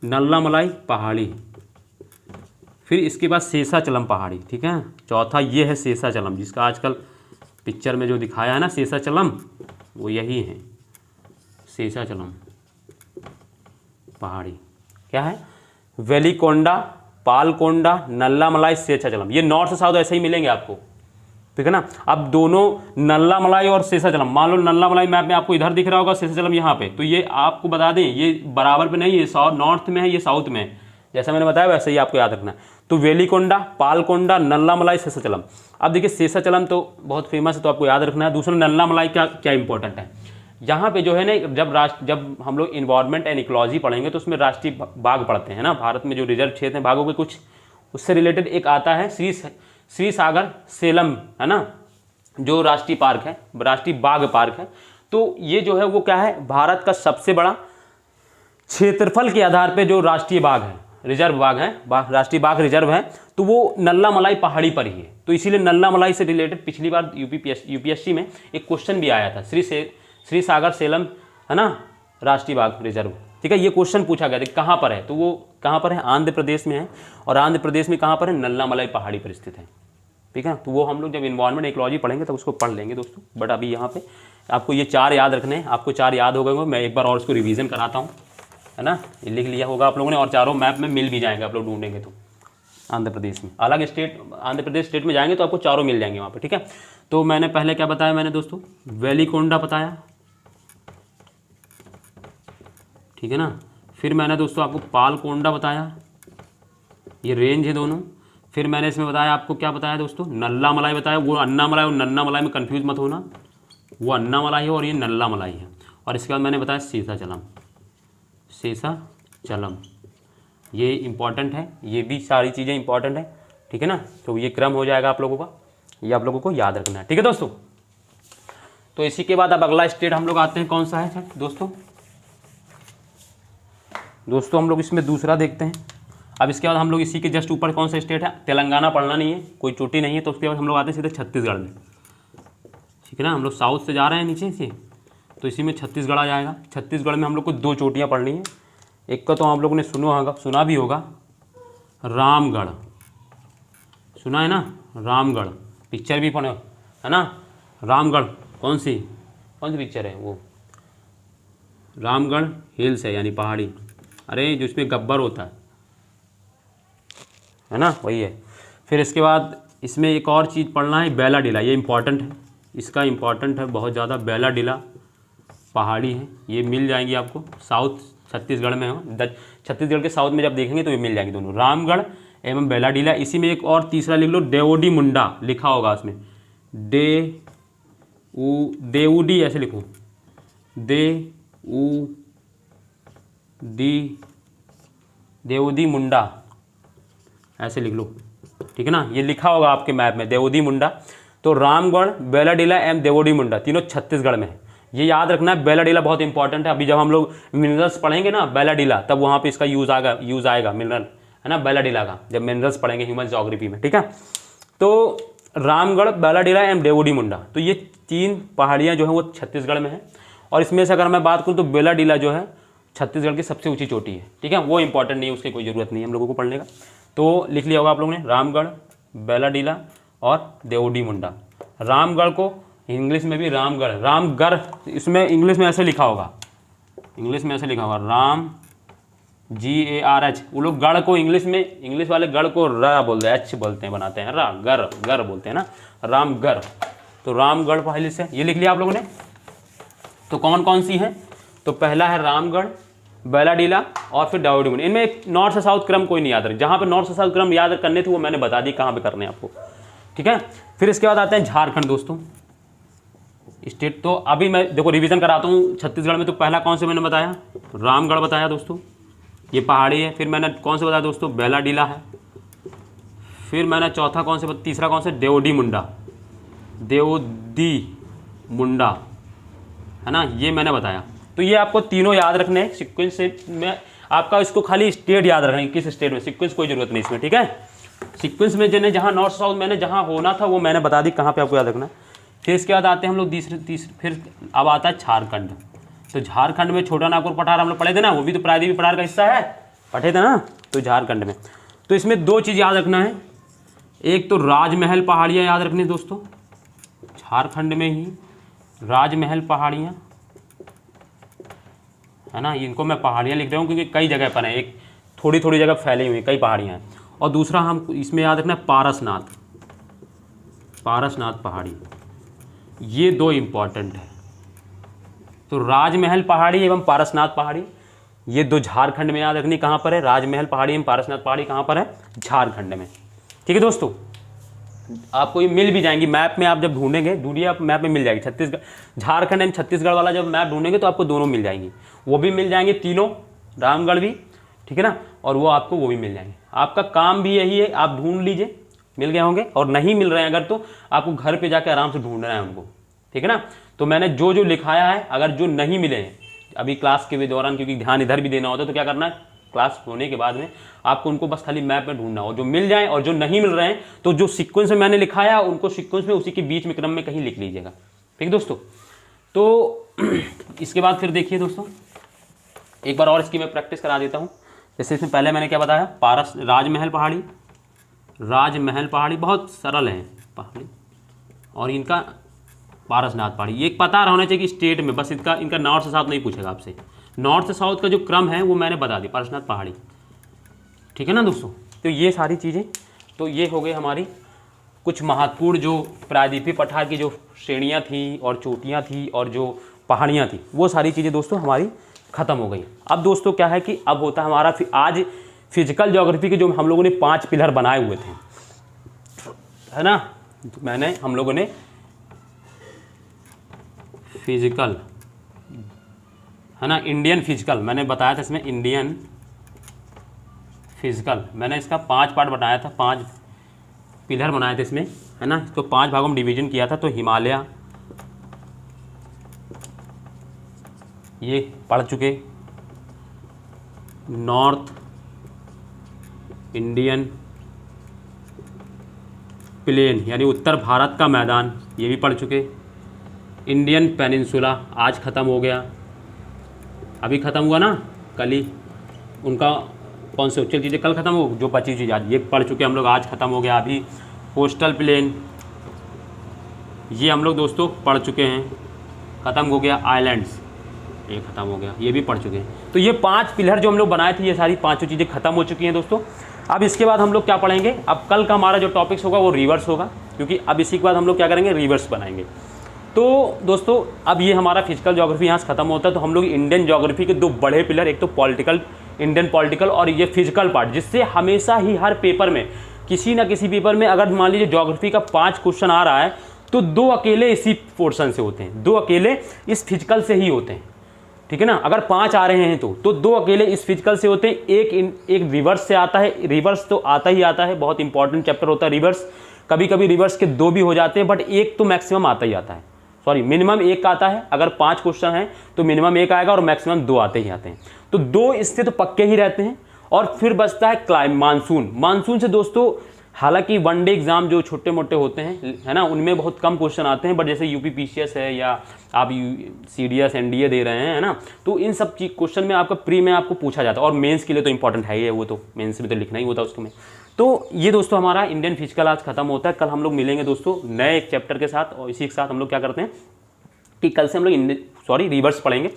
नल्ला मलाई पहाड़ी, फिर इसके बाद शेषाचलम पहाड़ी, ठीक है। चौथा ये है शेषाचलम, जिसका आजकल पिक्चर में जो दिखाया है ना शेषाचलम, वो यही है शेषाचलम पहाड़ी। क्या है, वेलिकोंडा पालकोंडा नल्ला मलाई शेषाचलम, ये नॉर्थ से साउथ ऐसे ही मिलेंगे आपको, ठीक है ना। अब दोनों नल्ला मलाई और शेषाचलम, मान लो नल्ला मलाई मैप में आपको इधर दिख रहा होगा, शेषाचलम यहाँ पे, तो ये आपको बता दें ये बराबर पे नहीं है, साउथ नॉर्थ में है, ये साउथ में है। जैसा मैंने बताया वैसे ही आपको याद रखना है। तो वेलिकोंडा पालकोंडा नल्ला मलाई शेषाचलम। अब देखिए शेषाचलम तो बहुत फेमस है तो आपको याद रखना है। दूसरा नल्ला मलाई क्या क्या इंपॉर्टेंट है, यहाँ पे जो है ना, जब हम लोग इन्वायरमेंट एंड इकोलॉजी पढ़ेंगे तो उसमें राष्ट्रीय बाग पढ़ते हैं ना, भारत में जो रिजर्व क्षेत्र हैं बाघों के कुछ, उससे रिलेटेड एक आता है श्री सागर सेलम, है ना, जो राष्ट्रीय पार्क है, राष्ट्रीय बाघ पार्क है। तो ये जो है वो क्या है, भारत का सबसे बड़ा क्षेत्रफल के आधार पर जो राष्ट्रीय बाघ है, रिजर्व बाघ है, राष्ट्रीय बाघ रिजर्व है, तो वो नल्ला मलाई पहाड़ी पर ही है। तो इसीलिए नल्ला मलाई से रिलेटेड पिछली बार यूपीएससी में एक क्वेश्चन भी आया था, श्री सागर सेलम, है ना, राष्ट्रीय बाघ रिजर्व, ठीक है। ये क्वेश्चन पूछा गया था कहाँ पर है, तो वो कहाँ पर है, आंध्र प्रदेश में है। और आंध्र प्रदेश में कहाँ पर है, नल्ला मलाई पहाड़ी पर स्थित है, ठीक है। तो वो हम लोग जब इन्वायरमेंट इकोलॉजी पढ़ेंगे तब उसको पढ़ लेंगे दोस्तों। बट अभी यहाँ पे आपको ये 4 याद रखने हैं, आपको 4 याद हो गए, मैं एक बार और उसको रिविज़न कराता हूँ, है ना, ये लिख लिया होगा आप लोगों ने, और चारों मैप में मिल भी जाएंगे आप लोग ढूंढेंगे तो। आंध्र प्रदेश में अलग स्टेट, आंध्र प्रदेश स्टेट में जाएंगे तो आपको चारों मिल जाएंगे वहाँ पे, ठीक है। तो मैंने पहले क्या बताया मैंने दोस्तों, वेलिकोंडा बताया, ठीक है ना। फिर मैंने दोस्तों आपको पालकोंडा बताया, ये रेंज है दोनों। फिर मैंने इसमें बताया आपको क्या बताया दोस्तों, नल्ला मलाई बताया, वो अन्ना मलाई और नन्ना मलाई में कंफ्यूज मत होना, वो अन्ना मलाई है और ये नल्ला मलाई है। और इसके बाद मैंने बताया शेषाचलम, शेषाचलम ये इंपॉर्टेंट है, ये भी सारी चीज़ें इंपॉर्टेंट है, ठीक है ना। तो ये क्रम हो जाएगा आप लोगों का, ये आप लोगों को याद रखना है, ठीक है दोस्तों। तो इसी के बाद अब अगला स्टेट हम लोग आते हैं, कौन सा है दोस्तों, हम लोग इसमें दूसरा देखते हैं। अब इसके बाद हम लोग इसी के जस्ट ऊपर कौन सा स्टेट है, तेलंगाना पढ़ना नहीं है, कोई चोटी नहीं है। तो उसके बाद हम लोग आते हैं सीधे छत्तीसगढ़ में, ठीक है ना। हम लोग साउथ से जा रहे हैं नीचे से, तो इसी में छत्तीसगढ़ आ जाएगा। छत्तीसगढ़ में हम लोग को 2 चोटियाँ पढ़नी है। एक का तो आप लोगों ने सुना भी होगा, रामगढ़, सुना है ना, रामगढ़, पिक्चर भी पढ़े है ना, रामगढ़ कौन सी पिक्चर है वो, रामगढ़ हिल्स है यानी पहाड़ी, अरे जो इसमें गब्बर होता है ना, वही है। फिर इसके बाद इसमें एक और चीज़ पढ़ना है, बैलाडीला, ये इंपॉर्टेंट है, इसका इंपॉर्टेंट है बहुत ज़्यादा। बैलाडीला पहाड़ी है, ये मिल जाएंगी आपको, साउथ छत्तीसगढ़ में हो, छत्तीसगढ़ के साउथ में जब देखेंगे तो ये मिल जाएंगी दोनों, रामगढ़ एवं बैलाडीला। इसी में एक और तीसरा लिख लो, देवोडी मुंडा लिखा होगा उसमें, देवुडी ऐसे लिखो, देवुदी मुंडा ऐसे लिख लो, ठीक है ना। ये लिखा होगा आपके मैप में देवुदी मुंडा। तो रामगढ़, बैलाडीला एवं देवोडी मुंडा तीनों छत्तीसगढ़ में है, ये याद रखना है। बैलाडीला बहुत इंपॉर्टेंट है, अभी जब हम लोग मिनरल्स पढ़ेंगे ना बैलाडीला, तब वहाँ पे इसका यूज़ आएगा मिनरल, है ना, बैलाडीला का, जब मिनरल्स पढ़ेंगे ह्यूमन ज्योग्राफी में, ठीक है। तो रामगढ़, बैलाडीला एंड देवोडी मुंडा, तो ये 3 पहाड़ियाँ जो हैं वो छत्तीसगढ़ में हैं। और इसमें से अगर मैं बात करूँ तो बैलाडीला जो है छत्तीसगढ़ की सबसे ऊंची चोटी है, ठीक है। वो इंपॉर्टेंट नहीं है, उसकी कोई ज़रूरत नहीं है हम लोगों को पढ़ने का। तो लिख लिया होगा आप लोगों ने, रामगढ़, बैलाडीला और देवोडी मुंडा। रामगढ़ को इंग्लिश में भी रामगढ़, रामगढ़, इसमें इंग्लिश में ऐसे लिखा होगा, इंग्लिश में ऐसे लिखा होगा राम GARH। वो लोग गढ़ को इंग्लिश में, इंग्लिश वाले गढ़ को र बोलते हैं, एच बोलते हैं, बनाते हैं, रा गर गर बोलते हैं ना, रामगढ़। तो रामगढ़ पहले से ये लिख लिया आप लोगों ने। तो कौन कौन सी हैं, तो पहला है रामगढ़, बैलाडीला और फिर देवोडी मुंडा। इनमें एक नॉर्थ से साउथ क्रम कोई नहीं याद रहे, जहाँ पे नॉर्थ से साउथ क्रम याद करने थे वो मैंने बता दी कहाँ पे करने हैं आपको, ठीक है। फिर इसके बाद आते हैं झारखंड दोस्तों, स्टेट। तो अभी मैं देखो रिवीजन कराता हूँ। छत्तीसगढ़ में तो पहला कौन से मैंने बताया, रामगढ़ बताया दोस्तों, ये पहाड़ी है। फिर मैंने कौन से बताया दोस्तों, बैलाडीला है। फिर मैंने चौथा कौन से, तीसरा कौन से, देवोडी मुंडा, देवोडी मुंडा, है ना, ये मैंने बताया। तो ये आपको तीनों याद रखने हैं सीक्वेंस से, में आपका इसको खाली स्टेट याद रखना है, किस स्टेट में, सीक्वेंस कोई जरूरत नहीं इसमें, ठीक है। सीक्वेंस में जिन्हें जहाँ नॉर्थ साउथ मैंने जहाँ होना था वो मैंने बता दी कहाँ पे आपको याद रखना। फिर इसके बाद आते हैं हम लोग तीसरे, फिर अब आता है झारखंड। तो झारखंड में छोटा नागपुर पठार हम लोग पढ़े थे ना, वो भी तो प्रायद्वीपीय पठार का हिस्सा है, पढ़े थे ना। तो झारखंड में तो इसमें 2 चीज़ याद रखना है, एक तो राजमहल पहाड़ियाँ याद रखनी दोस्तों, झारखंड में ही राजमहल पहाड़ियाँ, है ना। इनको मैं पहाड़ियाँ लिख रहा हूँ क्योंकि कई जगह पर हैं, एक थोड़ी थोड़ी जगह फैली हुई कई पहाड़ियाँ हैं। और दूसरा हम इसमें याद रखना है पारसनाथ, पारसनाथ पहाड़ी, ये 2 इम्पॉर्टेंट है। तो राजमहल पहाड़ी एवं पारसनाथ पहाड़ी, ये 2 झारखंड में याद रखनी। कहाँ पर है, राजमहल पहाड़ी एवं पारसनाथ पहाड़ी कहाँ पर है, झारखंड में, ठीक है दोस्तों। आपको ये मिल भी जाएंगी मैप में, आप जब ढूंढेंगे, ढूंढिए आप मैप में मिल जाएगी, छत्तीसगढ़, झारखंड एंड छत्तीसगढ़ वाला जब मैप ढूंढेंगे तो आपको दोनों मिल जाएंगी, वो भी मिल जाएंगे तीनों, रामगढ़ भी, ठीक है ना, और वो आपको वो भी मिल जाएंगे। आपका काम भी यही है, आप ढूंढ लीजिए, मिल गए होंगे, और नहीं मिल रहे हैं अगर तो आपको घर पे जाके आराम से ढूंढना है उनको, ठीक है ना। तो मैंने जो जो लिखाया है, अगर जो नहीं मिले हैं अभी क्लास के दौरान, क्योंकि ध्यान इधर भी देना होता है, तो क्या करना है, क्लास होने के बाद में आपको उनको बस खाली मैप में ढूंढना हो, जो मिल जाए, और जो नहीं मिल रहे हैं तो जो सीक्वेंस में मैंने लिखाया उनको सीक्वेंस में उसी के बीच में क्रम में कहीं लिख लीजिएगा, ठीक है दोस्तों। तो इसके बाद फिर देखिए दोस्तों, एक बार और इसकी मैं प्रैक्टिस करा देता हूँ। जैसे इसमें पहले मैंने क्या बताया, राजमहल पहाड़ी, राजमहल पहाड़ी बहुत सरल है पहाड़ी, और इनका पारसनाथ पहाड़ी, ये पता होना चाहिए कि स्टेट में, बस इनका नॉर्थ से साउथ नहीं पूछेगा आपसे, नॉर्थ से साउथ का जो क्रम है वो मैंने बता दी, पारसनाथ पहाड़ी, ठीक है ना दोस्तों। तो ये सारी चीज़ें, तो ये हो गई हमारी कुछ महत्वपूर्ण जो प्रायद्वीपीय पठार की जो श्रेणियाँ थी और चोटियाँ थी और जो पहाड़ियाँ थी, वो सारी चीज़ें दोस्तों हमारी ख़त्म हो गई। अब दोस्तों क्या है कि अब होता है हमारा आज फिजिकल ज्योग्राफी के जो हम लोगों ने 5 पिलर बनाए हुए थे, है ना, तो हम लोगों ने फिजिकल, है ना, इंडियन फिजिकल मैंने बताया था, इसमें इंडियन फिजिकल मैंने इसका 5 पार्ट बनाया था, 5 पिलर बनाए थे इसमें, है ना। तो 5 भागों में डिवीजन किया था। तो हिमालय ये पढ़ चुके, नॉर्थ इंडियन प्लेन यानी उत्तर भारत का मैदान, ये भी पढ़ चुके। इंडियन पेनिनसुला आज ख़त्म हो गया, अभी ख़त्म हुआ ना, कल ही उनका कौन से उच्चल चीज़ें कल ख़त्म हो, जो 25 चीज़ आज ये पढ़ चुके हम लोग, आज ख़त्म हो गया। अभी कोस्टल प्लेन ये हम लोग दोस्तों पढ़ चुके हैं, ख़त्म हो गया। आइलैंड्स ये ख़त्म हो गया, ये भी पढ़ चुके हैं। तो ये 5 पिलर जो हम लोग बनाए थे, ये सारी 5 चीज़ें ख़त्म हो चुकी हैं दोस्तों। अब इसके बाद हम लोग क्या पढ़ेंगे, अब कल का हमारा जो टॉपिक्स होगा वो रिवर्स होगा, क्योंकि अब इसी के बाद हम लोग क्या करेंगे, रिवर्स बनाएंगे। तो दोस्तों अब ये हमारा फिजिकल ज्योग्राफी यहाँ से ख़त्म होता है। तो हम लोग इंडियन ज्योग्राफी के 2 बड़े पिलर, एक तो पॉलिटिकल, इंडियन पॉलिटिकल, और ये फिजिकल पार्ट, जिससे हमेशा ही हर पेपर में किसी ना किसी पेपर में अगर मान लीजिए ज्योग्राफी का 5 क्वेश्चन आ रहा है तो 2 अकेले इसी पोर्शन से होते हैं, 2 अकेले इस फिजिकल से ही होते हैं, ठीक है ना। अगर 5 आ रहे हैं तो 2 अकेले इस फिजिकल से होते हैं, एक रिवर्स से आता है। रिवर्स तो आता ही आता है, बहुत इंपॉर्टेंट चैप्टर होता है रिवर्स। कभी कभी रिवर्स के 2 भी हो जाते हैं, बट एक तो मैक्सिमम आता ही आता है, सॉरी मिनिमम 1 आता है। अगर 5 क्वेश्चन हैं तो मिनिमम 1 आएगा और मैक्सिमम 2 आते ही आते हैं। तो 2 इससे तो पक्के ही रहते हैं, और फिर बचता है मानसून। मानसून से दोस्तों हालांकि वनडे एग्जाम जो छोटे मोटे होते हैं है ना, उनमें बहुत कम क्वेश्चन आते हैं, बट जैसे यूपी पीसीएस है या आप सीडीएस एनडीए दे रहे हैं है ना, तो इन सब चीज क्वेश्चन में आपका प्री में आपको पूछा जाता है। और मेंस के लिए तो इंपॉर्टेंट है ही है, वो तो मेंस में तो लिखना ही होता है उसको में। तो ये दोस्तों हमारा इंडियन फिजिकल आज खत्म होता है। कल हम लोग मिलेंगे दोस्तों नए एक चैप्टर के साथ, और इसी के साथ हम लोग क्या करते हैं कि कल से हम लोग रिवर्स पढ़ेंगे।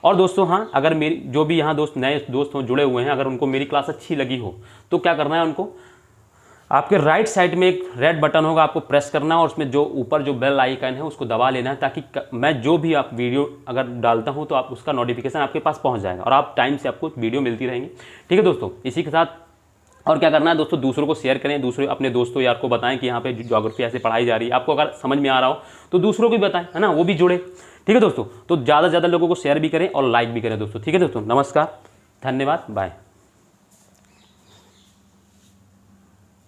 और दोस्तों हाँ, अगर मेरी जो भी यहाँ दोस्त नए दोस्त हो जुड़े हुए हैं, अगर उनको मेरी क्लास अच्छी लगी हो तो क्या करना है, उनको आपके राइट साइड में एक रेड बटन होगा, आपको प्रेस करना है और उसमें जो ऊपर जो बेल आइकन है उसको दबा लेना है, ताकि मैं जो भी आप वीडियो अगर डालता हूँ तो आप उसका नोटिफिकेशन आपके पास पहुँच जाएगा और आप टाइम से आपको वीडियो मिलती रहेंगी। ठीक है दोस्तों, इसी के साथ और क्या करना है दोस्तों, दूसरों को शेयर करें, दूसरे अपने दोस्तों यार को बताएं कि यहाँ पे ज्योग्राफी ऐसे पढ़ाई जा रही है। आपको अगर समझ में आ रहा हो तो दूसरों को भी बताएं, है ना, वो भी जुड़े। ठीक है दोस्तों, तो ज़्यादा से ज़्यादा लोगों को शेयर भी करें और लाइक भी करें दोस्तों। ठीक है दोस्तों, नमस्कार, धन्यवाद, बाय।